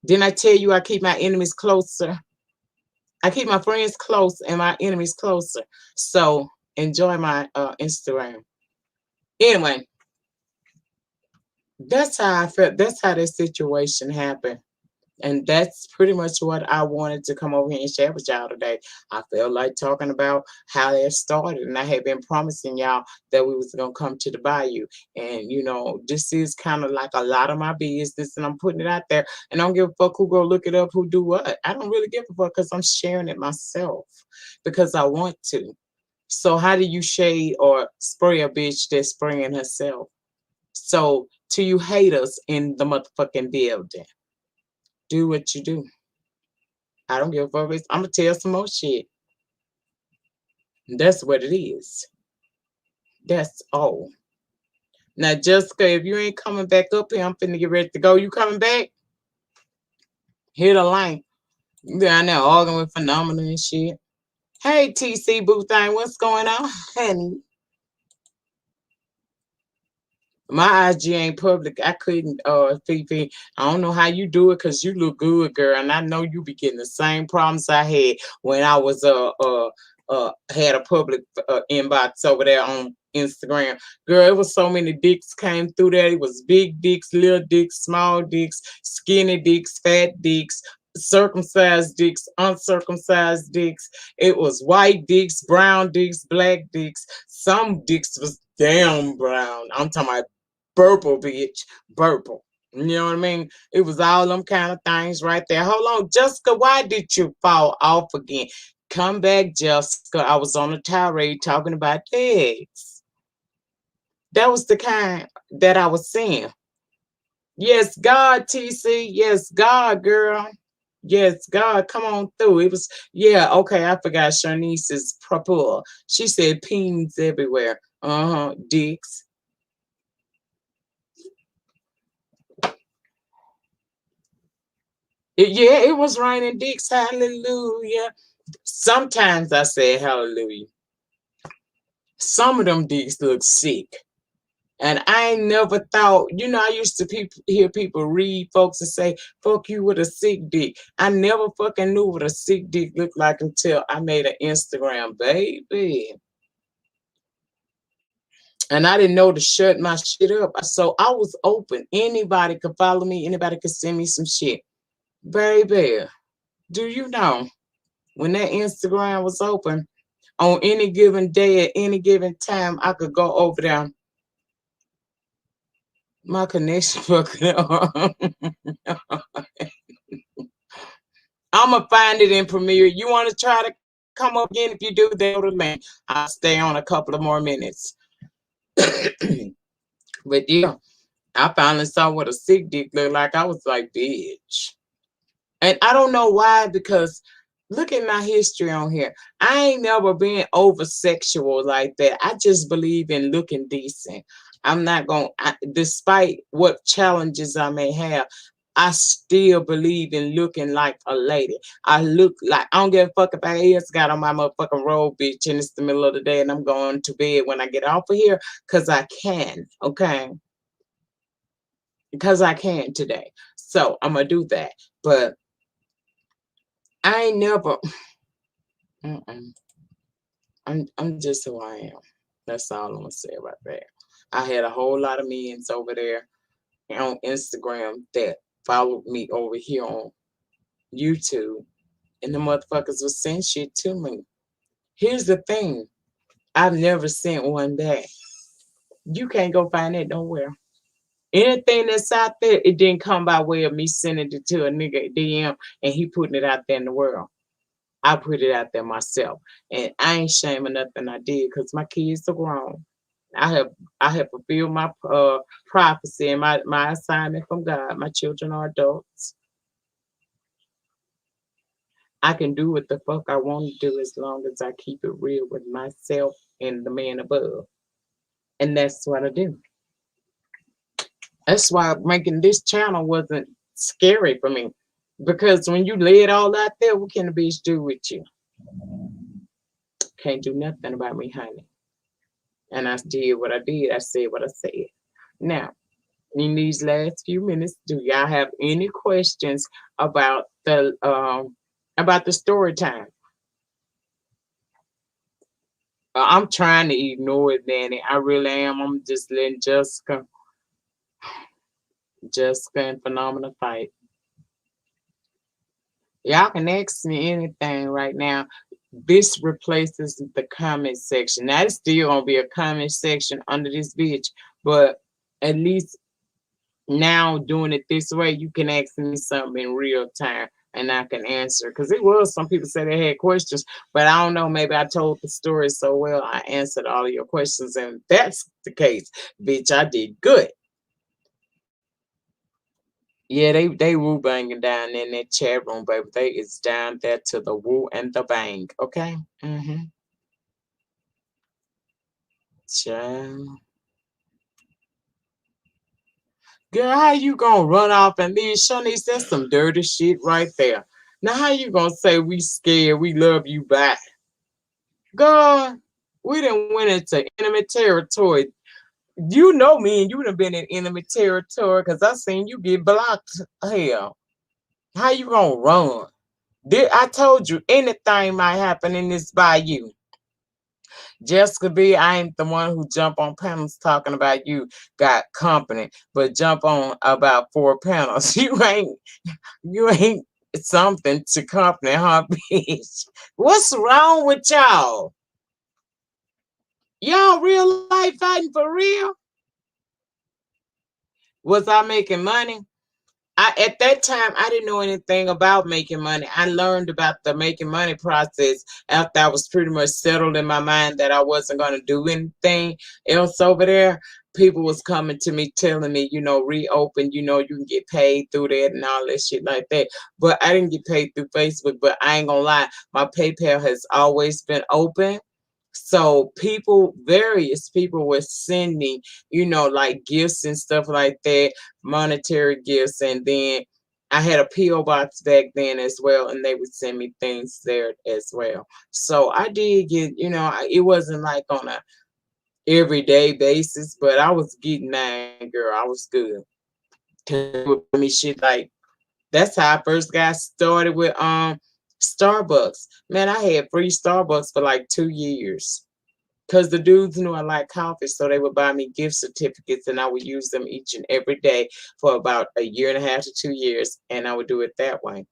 Didn't I tell you I keep my enemies closer? I keep my friends close and my enemies closer. So enjoy my Instagram. Anyway, that's how I felt. That's how this situation happened. And that's pretty much what I wanted to come over here and share with y'all today. I felt like talking about how that started. And I had been promising y'all that we was going to come to the Bayou. And, this is kind of like a lot of my business. And I'm putting it out there. And I don't give a fuck who go look it up, who do what. I don't really give a fuck because I'm sharing it myself. Because I want to. So how do you shade or spray a bitch that's spraying herself? So to you haters in the motherfucking building, do what you do. I don't give a fuck. I'm gonna tell some more shit. That's what it is. That's all. Now, Jessica, if you ain't coming back up here, I'm finna get ready to go. You coming back? Hit a link. You down there arguing with Phenomena and shit. Hey, TC Boo Thing, what's going on, honey? My IG ain't public. I couldn't, Fifi. I don't know how you do it because you look good, girl. And I know you be getting the same problems I had when I was had a public inbox over there on Instagram. Girl, it was so many dicks came through there. It was big dicks, little dicks, small dicks, skinny dicks, fat dicks, circumcised dicks, uncircumcised dicks. It was white dicks, brown dicks, black dicks. Some dicks was damn brown. I'm talking about purple, bitch. Purple. You know what I mean? It was all them kind of things right there. Hold on, Jessica, why did you fall off again? Come back, Jessica. I was on a tirade talking about eggs. That was the kind that I was saying. Yes, God, TC. Yes, God, girl. Yes, God, come on through. It was, yeah, okay, I forgot Shanice's purple. She said peens everywhere. Dicks. Yeah, it was raining dicks. Hallelujah. Sometimes I say hallelujah. Some of them dicks look sick. And I ain't never thought, I used to hear people read folks and say, fuck you with a sick dick. I never fucking knew what a sick dick looked like until I made an Instagram, baby. And I didn't know to shut my shit up. So I was open. Anybody could follow me. Anybody could send me some shit. Baby, do you know when that Instagram was open, on any given day at any given time, I could go over there. My connection fucking I'm gonna find it in Premiere. You want to try to come up again? If you do, then go to the link. I'll stay on a couple of more minutes. But yeah, I finally saw what a sick dick looked like. I was like, bitch. And I don't know why, because look at my history on here. I ain't never been over sexual like that. I just believe in looking decent. I'm not going to, despite what challenges I may have, I still believe in looking like a lady. I look like, I don't give a fuck if I just got on my motherfucking robe, bitch, and it's the middle of the day and I'm going to bed when I get off of here, because I can, okay? Because I can today. So I'm going to do that. But I ain't never, I'm just who I am. That's all I'm gonna say about that. I had a whole lot of men's over there on Instagram that followed me over here on YouTube, and the motherfuckers was send shit to me. Here's the thing: I've never sent one back. You can't go find it nowhere. Anything that's out there, it didn't come by way of me sending it to a nigga DM and he putting it out there in the world. I put it out there myself. And I ain't shaming nothing I did because my kids are grown. I have I have fulfilled my prophecy and my assignment from God. My children are adults. I can do what the fuck I want to do as long as I keep it real with myself and the man above. And that's what I do. That's why making this channel wasn't scary for me. Because when you lay it all out there, what can the bitch do with you? Can't do nothing about me, honey. And I did what I did. I said what I said. Now, in these last few minutes, do y'all have any questions about the story time? I'm trying to ignore it, Danny. I really am. I'm just letting Jessica and Phenomena fight. Y'all can ask me anything right now. This replaces the comment section. Now it's still gonna be a comment section under this bitch, but at least now doing it this way, you can ask me something in real time and I can answer. Because it was some people said they had questions, but I don't know. Maybe I told the story so well, I answered all of your questions, and if that's the case, bitch, I did good. Yeah, they woo banging down in that chat room, baby. They is down there to the woo and the bang. Okay. Child. Girl, how you gonna run off and leave Shanice? That's some dirty shit right there. Now how you gonna say we scared, we love you back? Girl, we done went into enemy territory. You know me and you done been in enemy territory because I seen you get blocked. Hell, how you gonna run? I told you anything might happen in this bayou. Jessica B, I ain't the one who jump on panels talking about you got company, but jump on about 4 panels. You ain't something to company, huh, bitch? What's wrong with y'all? Y'all real life fighting for real? Was I making money? At that time I didn't know anything about making money. I learned about the making money process after I was pretty much settled in my mind that I wasn't going to do anything else over there. People was coming to me telling me, reopen, you can get paid through that and all that shit like that. But I didn't get paid through Facebook. But I ain't gonna lie, my PayPal has always been open. So various people were sending, like gifts and stuff like that, monetary gifts. And then I had a P.O. box back then as well, and they would send me things there as well. So I did get, it wasn't like on a everyday basis, but I was getting mine, girl. I was good. Cause they would buy me shit like that's how I first got started with Starbucks. Man, I had free Starbucks for like 2 years. Because the dudes knew I like coffee, so they would buy me gift certificates and I would use them each and every day for about a year and a half to 2 years, and I would do it that way.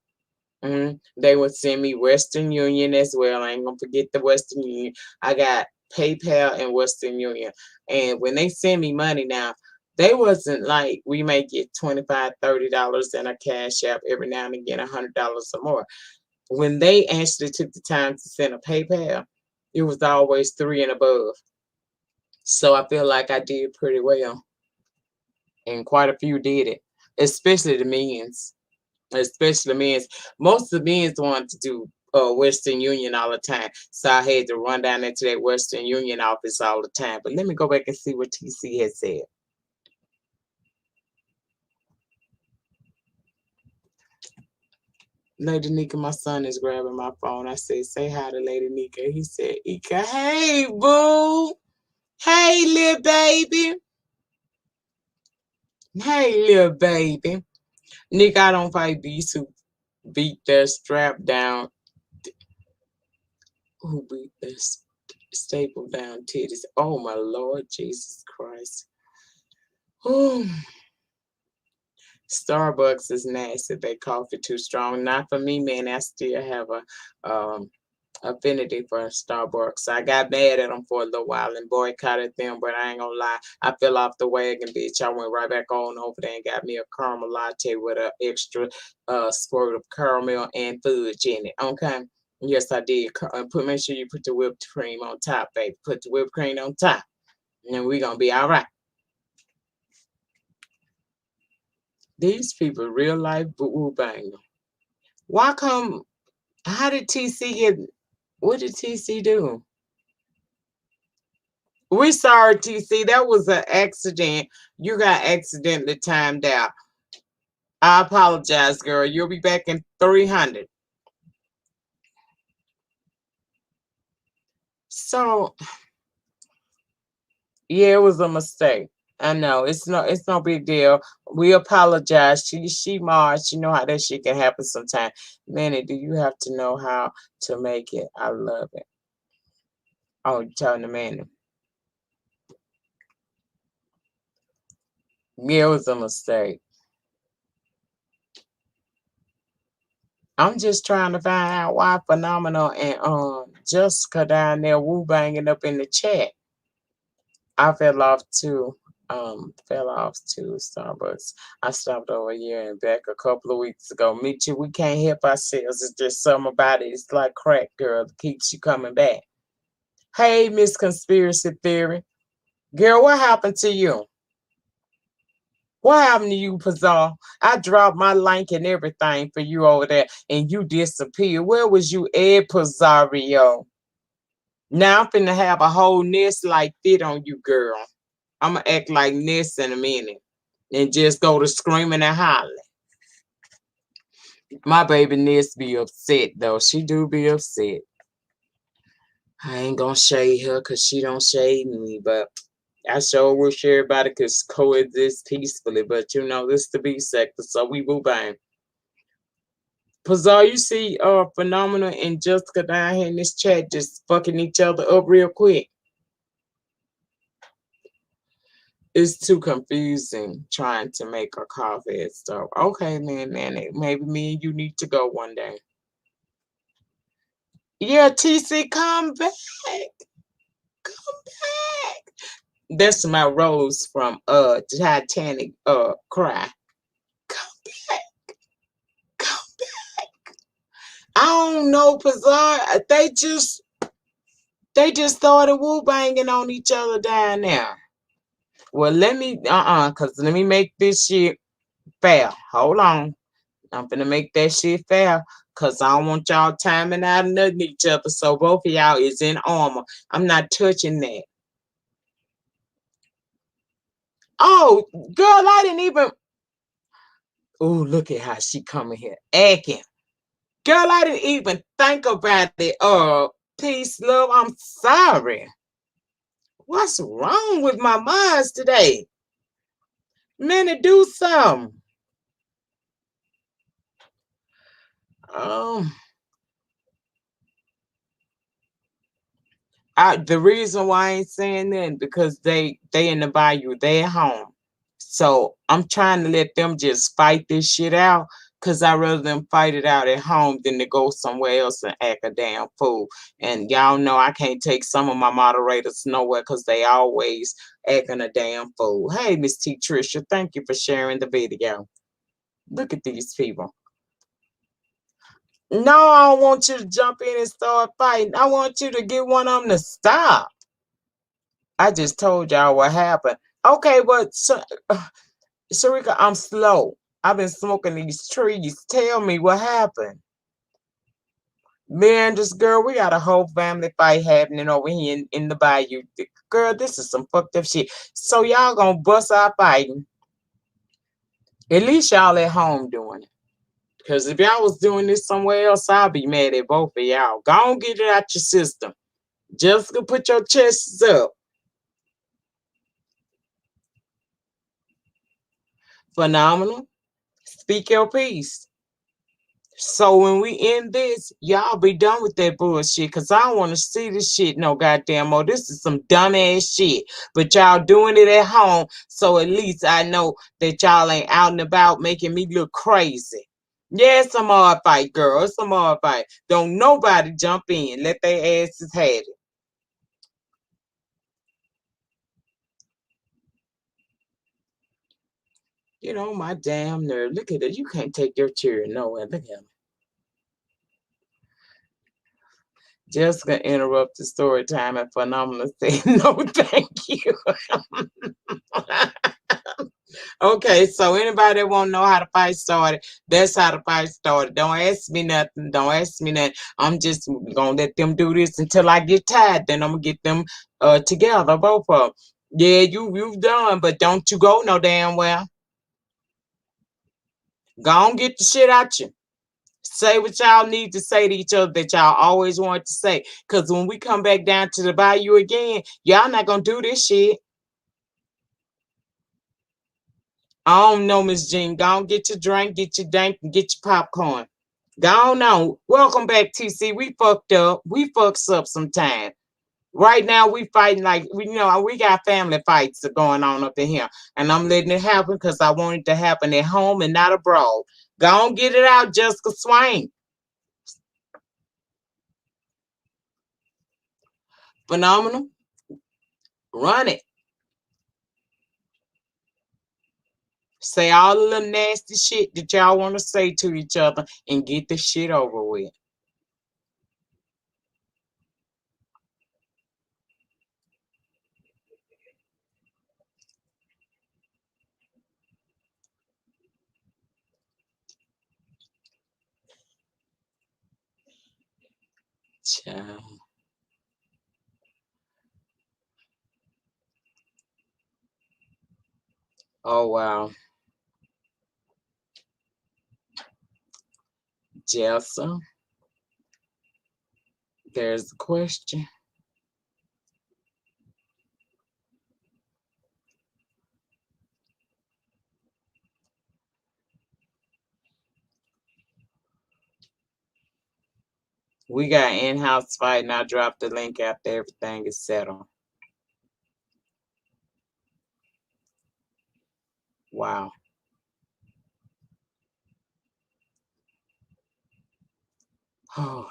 They would send me Western Union as well. I ain't gonna forget the Western Union. I got PayPal and Western Union. And when they send me money now, they wasn't like we may get $25, $30 in a cash app every now and again, $100 or more. When they actually took the time to send a PayPal, it was always 3 and above. So I feel like I did pretty well. And quite a few did it. Especially the men's. Especially the men's. Most of the men's wanted to do Western Union all the time. So I had to run down into that Western Union office all the time. But let me go back and see what TC has said. Lady Nika, my son is grabbing my phone. I said, say hi to Lady Nika. He said, Ika, hey, boo. Hey, little baby. Hey, little baby. Nick, I don't fight beasts who beat their strap down, who beat their staple down titties. Oh, my Lord Jesus Christ. Ooh. Starbucks is nasty. They coffee too strong. Not for me, man. I still have a affinity for Starbucks. I got mad at them for a little while and boycotted them, but I ain't gonna lie. I fell off the wagon, bitch. I went right back on over there and got me a caramel latte with an extra squirt of caramel and fudge in it. Okay. Yes, I did. Make sure you put the whipped cream on top, baby. Put the whipped cream on top. and we're gonna be all right. These people real life boo banger. Why come? How did TC get? What did TC do? We sorry, TC. That was an accident. You got accidentally timed out. I apologize, girl. You'll be back in 300. So yeah, it was a mistake. I know it's no big deal. We apologize. She Mars. You know how that shit can happen sometimes. Manny, do you have to know how to make it? I love it. Oh, you telling the man. Yeah, it was a mistake. I'm just trying to find out why Phenomenal and Jessica down there woo banging up in the chat. I fell off to Starbucks. I stopped over here and back a couple of weeks ago. Meet you, we can't help ourselves. It's just something about it. It's like crack, girl. It keeps you coming back. Hey, Miss Conspiracy Theory. Girl, what happened to you? What happened to you, Pazar? I dropped my link and everything for you over there, and you disappeared. Where was you at, Pizzario? Now I'm finna have a whole nest like fit on you, girl. I'ma act like Ness in a minute and just go to screaming and hollering. My baby Ness be upset though. She do be upset. I ain't gonna shade her because she don't shade me, but I sure wish everybody could coexist peacefully. But you know, this the B sector, so we boo bang. Pazar, you see Phenomenal and Jessica down here in this chat just fucking each other up real quick. It's too confusing trying to make a coffee and stuff. Okay, man, maybe me and you need to go one day. Yeah, TC, come back. Come back. That's my Rose from Titanic cry. Come back. Come back. I don't know, Pazar. They just started woo banging on each other down there. Well, cause let me make this shit fair. Hold on. I'm gonna make that shit fair. Cause I don't want y'all timing out and nothing each other. So both of y'all is in armor. I'm not touching that. Oh, girl, I didn't even. Oh, look at how she coming here acting. Girl, I didn't even think about it. Peace, love. I'm sorry. What's wrong with my minds today? Man, do something. Um, the reason why I ain't saying that because they in the Bayou, they at home. So I'm trying to let them just fight this shit out. Cause I rather them fight it out at home than to go somewhere else and act a damn fool. And y'all know I can't take some of my moderators nowhere because they always acting a damn fool. Hey, Miss T Trisha, thank you for sharing the video. Look at these people. No, I don't want you to jump in and start fighting. I want you to get one of them to stop. I just told y'all what happened. Okay, but Sharika, I'm slow. I've been smoking these trees. Tell me what happened. Man, this girl, we got a whole family fight happening over here in the Bayou. Girl, this is some fucked up shit. So y'all gonna bust out fighting. At least y'all at home doing it. Because if y'all was doing this somewhere else, I'll be mad at both of y'all. Go on, get it out your system. Jessica, put your chests up. Phenomenal. Speak your piece. So when we end this, y'all be done with that bullshit. Cause I don't want to see this shit no goddamn more. This is some dumbass shit. But y'all doing it at home. So at least I know that y'all ain't out and about making me look crazy. Yeah, it's a hard fight, girl. It's a hard fight. Don't nobody jump in. Let their asses have it. You know, my damn nerve. Look at it. You can't take your chair nowhere. Look at him. Just gonna interrupt the story time and Phenomenal say no thank you. Okay, so anybody that want to know how the fight started, that's how the fight started. Don't ask me nothing. Don't ask me nothing. I'm just gonna let them do this until I get tired. Then I'm gonna get them together, both of them. Yeah, you've done, but don't you go no damn well. Go on, get the shit out you. Say what y'all need to say to each other that y'all always wanted to say. Cause when we come back down to the Bayou again, y'all not gonna do this shit. I don't know, Miss Jean. Go on, get your drink, get your dank, and get your popcorn. Go on. Welcome back, TC. We fucked up. We fucks up sometime. Right now, we fighting like we got family fights going on up in here, and I'm letting it happen because I want it to happen at home and not abroad. Go on, get it out, Jessica Swain. Phenomenal. Run it. Say all the little nasty shit that y'all want to say to each other and get the shit over with. Child. Oh, wow. Jessa, there's the question. We got in-house fight, and I dropped the link after everything is settled. Wow. Oh,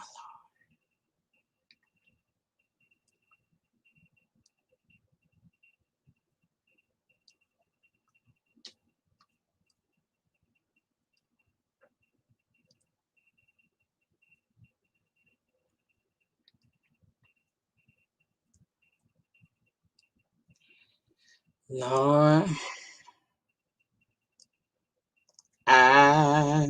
Lord, I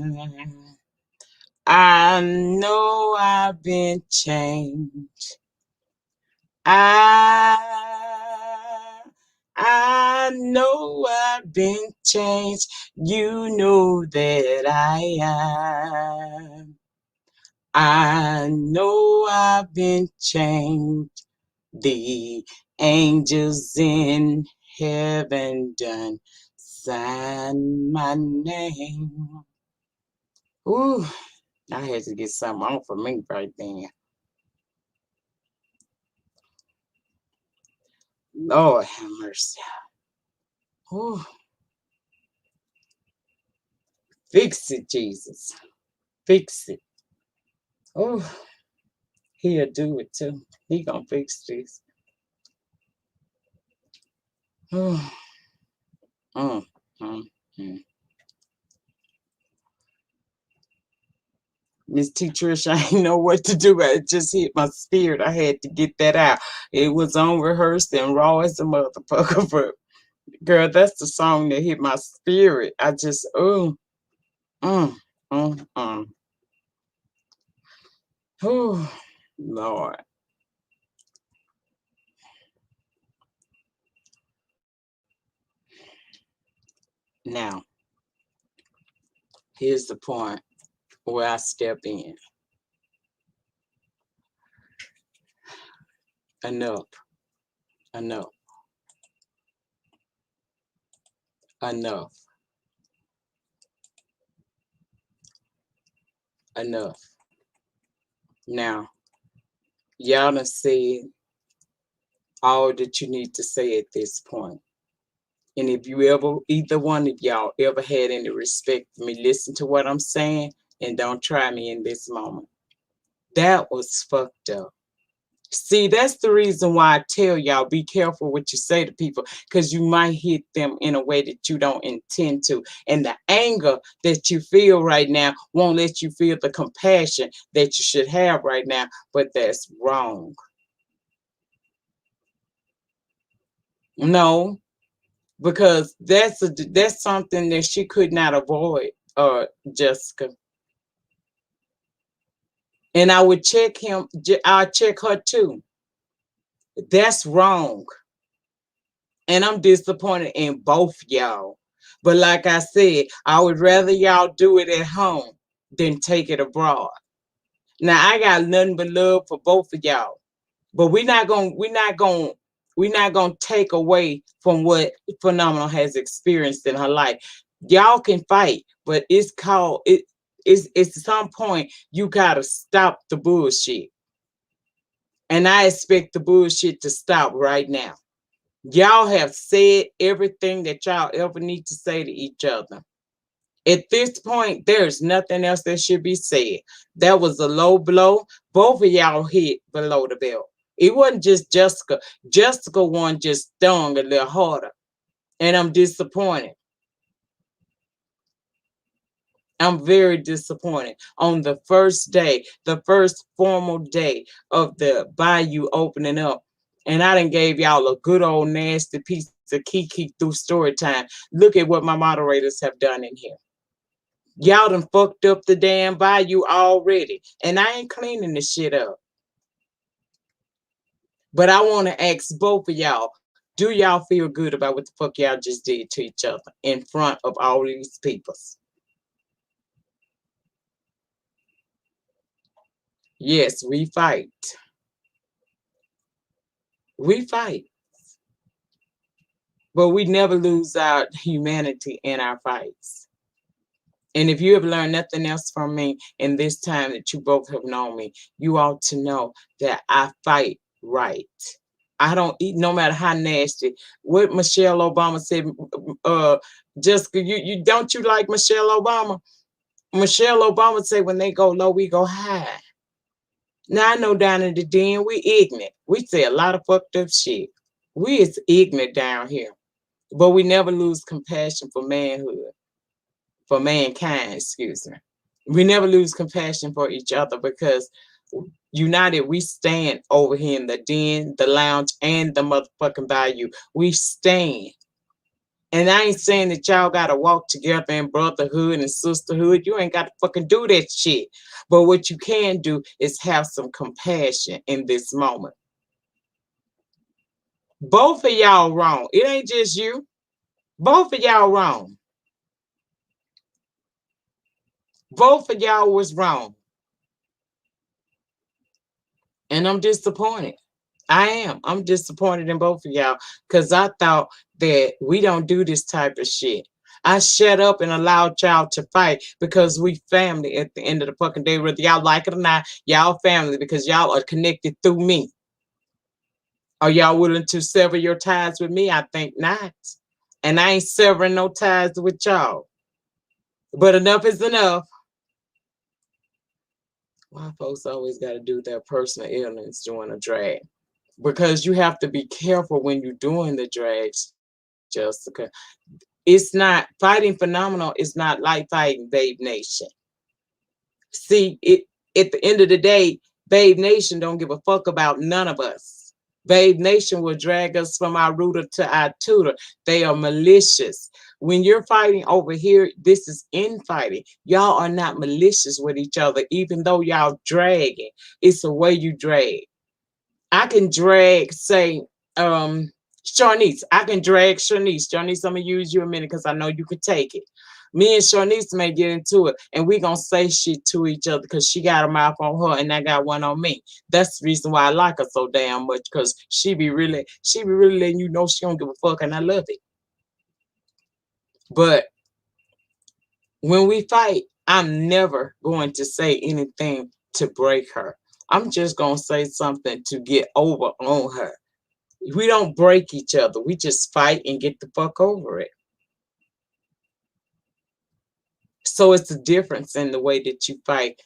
know I've been changed. I know I've been changed. You know that I am. I know I've been changed. The angels in heaven done sign my name. Ooh, I had to get something on for me right then. Lord have mercy. Ooh, fix it, Jesus. Fix it. Oh, he'll do it too. He gonna fix this. Oh, mm, mm, mm. Miss T. Trish, I didn't know what to do. It just hit my spirit. I had to get that out. It was unrehearsed and raw as a motherfucker, but girl, that's the song that hit my spirit. I just, oh, mm, mm, mm. Oh, Lord. Now, here's the point where I step in. Enough. Enough. Enough. Enough. Now, y'all done said all that you need to say at this point. And if you ever, either one of y'all ever had any respect for me, listen to what I'm saying and don't try me in this moment. That was fucked up. See, that's the reason why I tell y'all be careful what you say to people, because you might hit them in a way that you don't intend to. And the anger that you feel right now won't let you feel the compassion that you should have right now, but that's wrong. No, because that's something that she could not avoid, Jessica. And I would check him, I'll check her too. That's wrong. And I'm disappointed in both y'all. But like I said, I would rather y'all do it at home than take it abroad. Now I got nothing but love for both of y'all. But we're not gonna take away from what Phenomenal has experienced in her life. Y'all can fight, but it's at some point you gotta stop the bullshit. And I expect the bullshit to stop right now. Y'all have said everything that y'all ever need to say to each other. At this point, there's nothing else that should be said. That was a low blow. Both of y'all hit below the belt. It wasn't just Jessica. Jessica one just stung a little harder. And I'm disappointed. I'm very disappointed. On the first day, the first formal day of the Bayou opening up, and I done gave y'all a good old nasty piece of kiki through story time. Look at what my moderators have done in here. Y'all done fucked up the damn Bayou already, and I ain't cleaning this shit up. But I want to ask both of y'all, do y'all feel good about what the fuck y'all just did to each other in front of all these peoples? Yes, we fight. We fight. But we never lose our humanity in our fights. And if you have learned nothing else from me in this time that you both have known me, you ought to know that I fight right. I don't eat no matter how nasty. What Michelle Obama said, uh, Jessica, you don't you like Michelle Obama? Michelle Obama said when they go low, we go high. Now I know down in the den, we ignorant. We say a lot of fucked up shit. We is ignorant down here. But we never lose compassion for manhood, for mankind, excuse me. We never lose compassion for each other because united we stand over here in the den, the lounge, and the motherfucking Bayou. We stand. And I ain't saying that y'all gotta walk together in brotherhood and sisterhood. You ain't gotta fucking do that shit. But what you can do is have some compassion in this moment. Both of y'all wrong. It ain't just you. Both of y'all wrong. Both of y'all was wrong. And I'm disappointed. I am. I'm disappointed in both of y'all because I thought that we don't do this type of shit. I shut up and allowed y'all to fight because we family at the end of the fucking day, whether y'all like it or not, y'all family because y'all are connected through me. Are y'all willing to sever your ties with me? I think not. And I ain't severing no ties with y'all. But enough is enough. Why folks always got to do their personal illness during a drag? Because you have to be careful when you're doing the drags, Jessica. It's not fighting phenomenal, it's not like fighting Babe Nation. See, at the end of the day, Babe Nation don't give a fuck about none of us. Babe Nation will drag us from our rooter to our tutor. They are malicious. When you're fighting over here, this is infighting. Y'all are not malicious with each other, even though y'all dragging. It's the way you drag. I can drag, say, Sharnice. I can drag Sharnice. Sharnice, I'm gonna use you a minute because I know you could take it. Me and Sharnice may get into it, and we gonna say shit to each other because she got a mouth on her and I got one on me. That's the reason why I like her so damn much because she be really letting you know she don't give a fuck, and I love it. But when we fight, I'm never going to say anything to break her. I'm just gonna say something to get over on her. We don't break each other. We just fight and get the fuck over it. So it's the difference in the way that you fight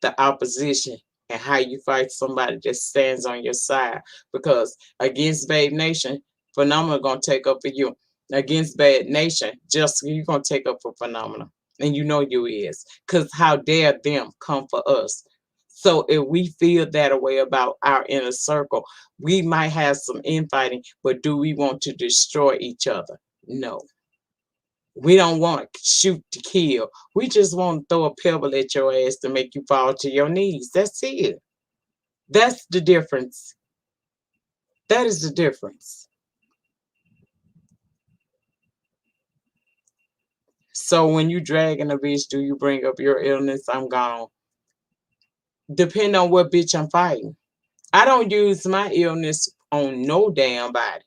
the opposition and how you fight somebody that stands on your side. Because against Babe Nation, Phenomena gonna take up for you. Against Bad Nation, just you gonna take up for Phenomena. And you know you is. Cause how dare them come for us. So if we feel that way about our inner circle, we might have some infighting, but do we want to destroy each other? No. We don't want to shoot to kill. We just want to throw a pebble at your ass to make you fall to your knees. That's it. That's the difference. That is the difference. So when you dragging a bitch, do you bring up your illness? I'm gone. Depend on what bitch I'm fighting. I don't use my illness on no damn body.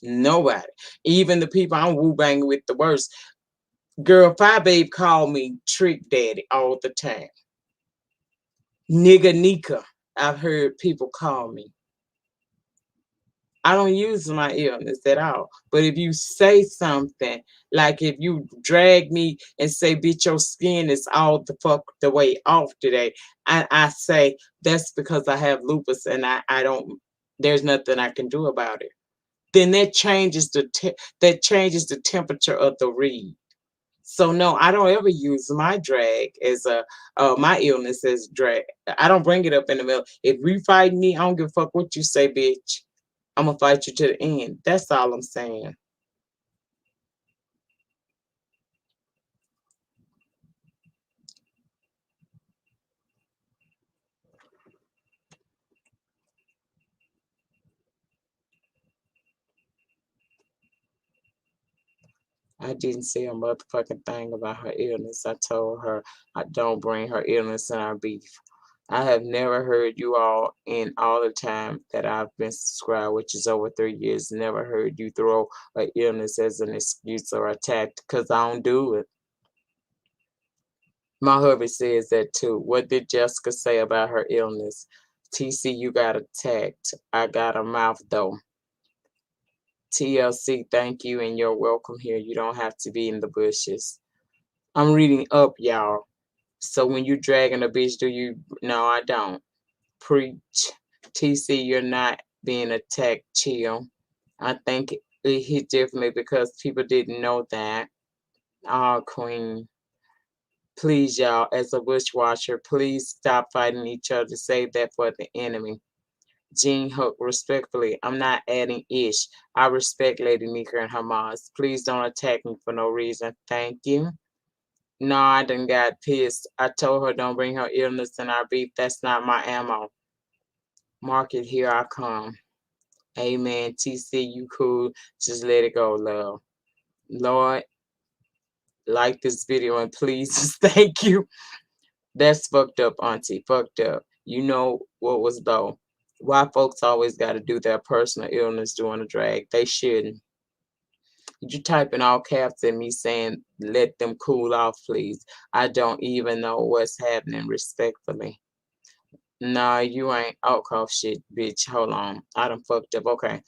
Nobody. Even the people I'm woo banging with the worst. Girl, Fi Babe called me Trick Daddy all the time. Nigga Nika. I've heard people call me. I don't use my illness at all. But if you say something, like if you drag me and say, bitch, your skin is all the fuck the way off today, I say that's because I have lupus and I don't, there's nothing I can do about it. Then that changes the temperature of the read. So no, I don't ever use my drag as a my illness as drag. I don't bring it up in the middle. If you fight me, I don't give a fuck what you say, bitch. I'm gonna fight you to the end. That's all I'm saying. I didn't say a motherfucking thing about her illness. I told her I don't bring her illness in our beef. I have never heard you all in all the time that I've been subscribed, which is over 3 years, never heard you throw an illness as an excuse or attack because I don't do it. My hubby says that too. What did Jessica say about her illness? TC, you got attacked. I got a mouth though. TLC, thank you, and you're welcome here. You don't have to be in the bushes. I'm reading up, y'all. So when you dragging a bitch, do you? No, I don't. Preach. TC, you're not being attacked. Chill. I think it hit differently because people didn't know that. Oh, Queen. Please, y'all, as a bushwasher, please stop fighting each other. Save that for the enemy. Jean Hook, respectfully, I'm not adding ish. I respect Lady Nika and her moms. Please don't attack me for no reason. Thank you. No, I done got pissed. I told her don't bring her illness in our beef. That's not my ammo. Mark it, here I come. Amen. TC, you cool. Just let it go, love. Lord, like this video and please thank you. That's fucked up, auntie. Fucked up. You know what was though? Why folks always got to do their personal illness during a drag? They shouldn't. You type in all caps at me saying, let them cool off, please. I don't even know what's happening, respectfully. Nah, you ain't. Oh, shit, bitch. Hold on. I done fucked up. Okay.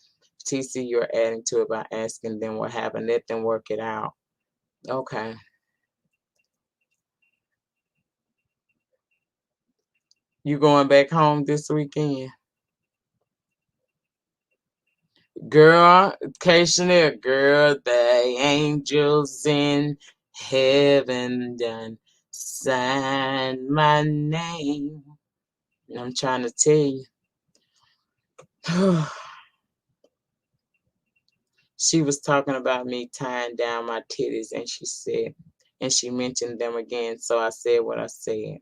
TC, you're adding to it by asking them what happened. Let them work it out. Okay. You going back home this weekend? Girl, K girl, the angels in heaven done sign my name. I'm trying to tell you. She was talking about me tying down my titties and she said, and she mentioned them again. So I said what I said.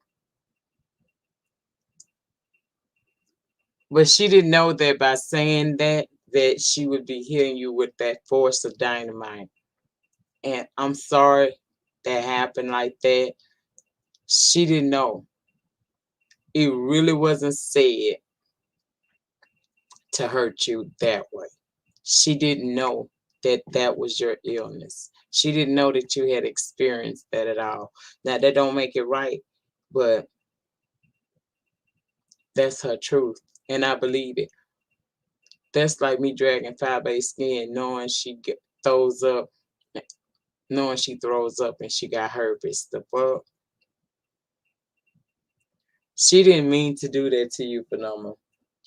But she didn't know that by saying that she would be hitting you with that force of dynamite. And I'm sorry that happened like that. She didn't know. It really wasn't said to hurt you that way. She didn't know that that was your illness. She didn't know that you had experienced that at all. Now, that don't make it right, but that's her truth. And I believe it. That's like me dragging 5A skin, knowing throws up, knowing she throws up and she got herpes. The fuck? She didn't mean to do that to you, Phenomenal.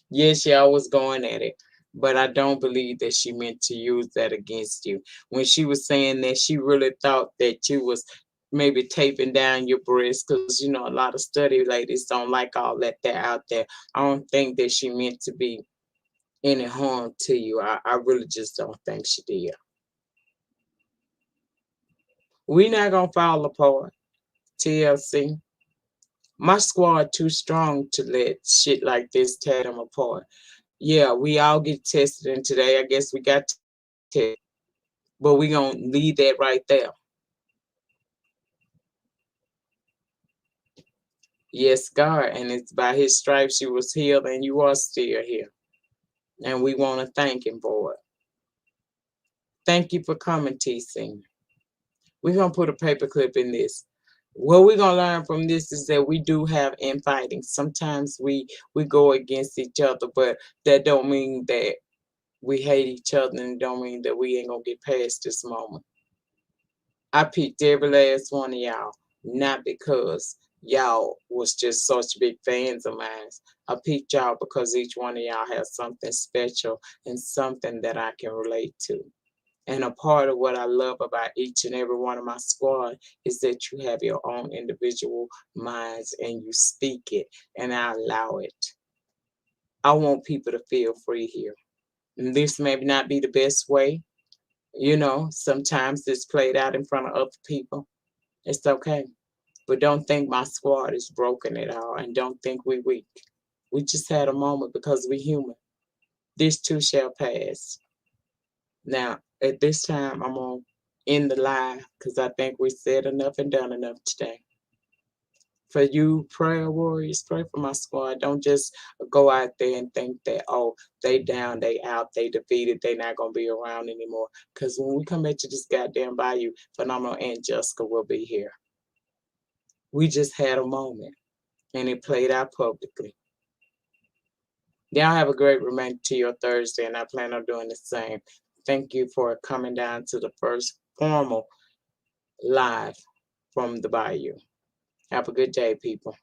Yes, y'all was going at it, but I don't believe that she meant to use that against you. When she was saying that, she really thought that you was maybe taping down your breasts, because you know a lot of study ladies don't like all that they're out there. I don't think that she meant to be any harm to you. I really just don't think she did. We not gonna fall apart. TLC. My squad too strong to let shit like this tear them apart. Yeah, we all get tested, and today I guess we got tested, but we gonna leave that right there. Yes, God, and it's by His stripes you was healed, and you are still here, and we want to thank Him for it. Thank you for coming, TC. We're gonna put a paperclip in this. What we're gonna learn from this is that we do have infighting. Sometimes we go against each other, but that don't mean that we hate each other, and don't mean that we ain't gonna get past this moment. I picked every last one of y'all, not because y'all was just such big fans of mine. I picked y'all because each one of y'all has something special and something that I can relate to. And a part of what I love about each and every one of my squad is that you have your own individual minds and you speak it, and I allow it. I want people to feel free here. And this may not be the best way. You know, sometimes it's played out in front of other people. It's okay. But don't think my squad is broken at all, and don't think we weak. We just had a moment because we human. This too shall pass. Now, at this time, I'm going to end the live because I think we said enough and done enough today. For you prayer warriors, pray for my squad. Don't just go out there and think that, oh, they down, they out, they defeated, they not going to be around anymore. Because when we come back to this goddamn Bayou, Phenomenal and Jessica will be here. We just had a moment, and it played out publicly. Y'all have a great remainder to your Thursday, and I plan on doing the same. Thank you for coming down to the first formal live from the Bayou. Have a good day, people.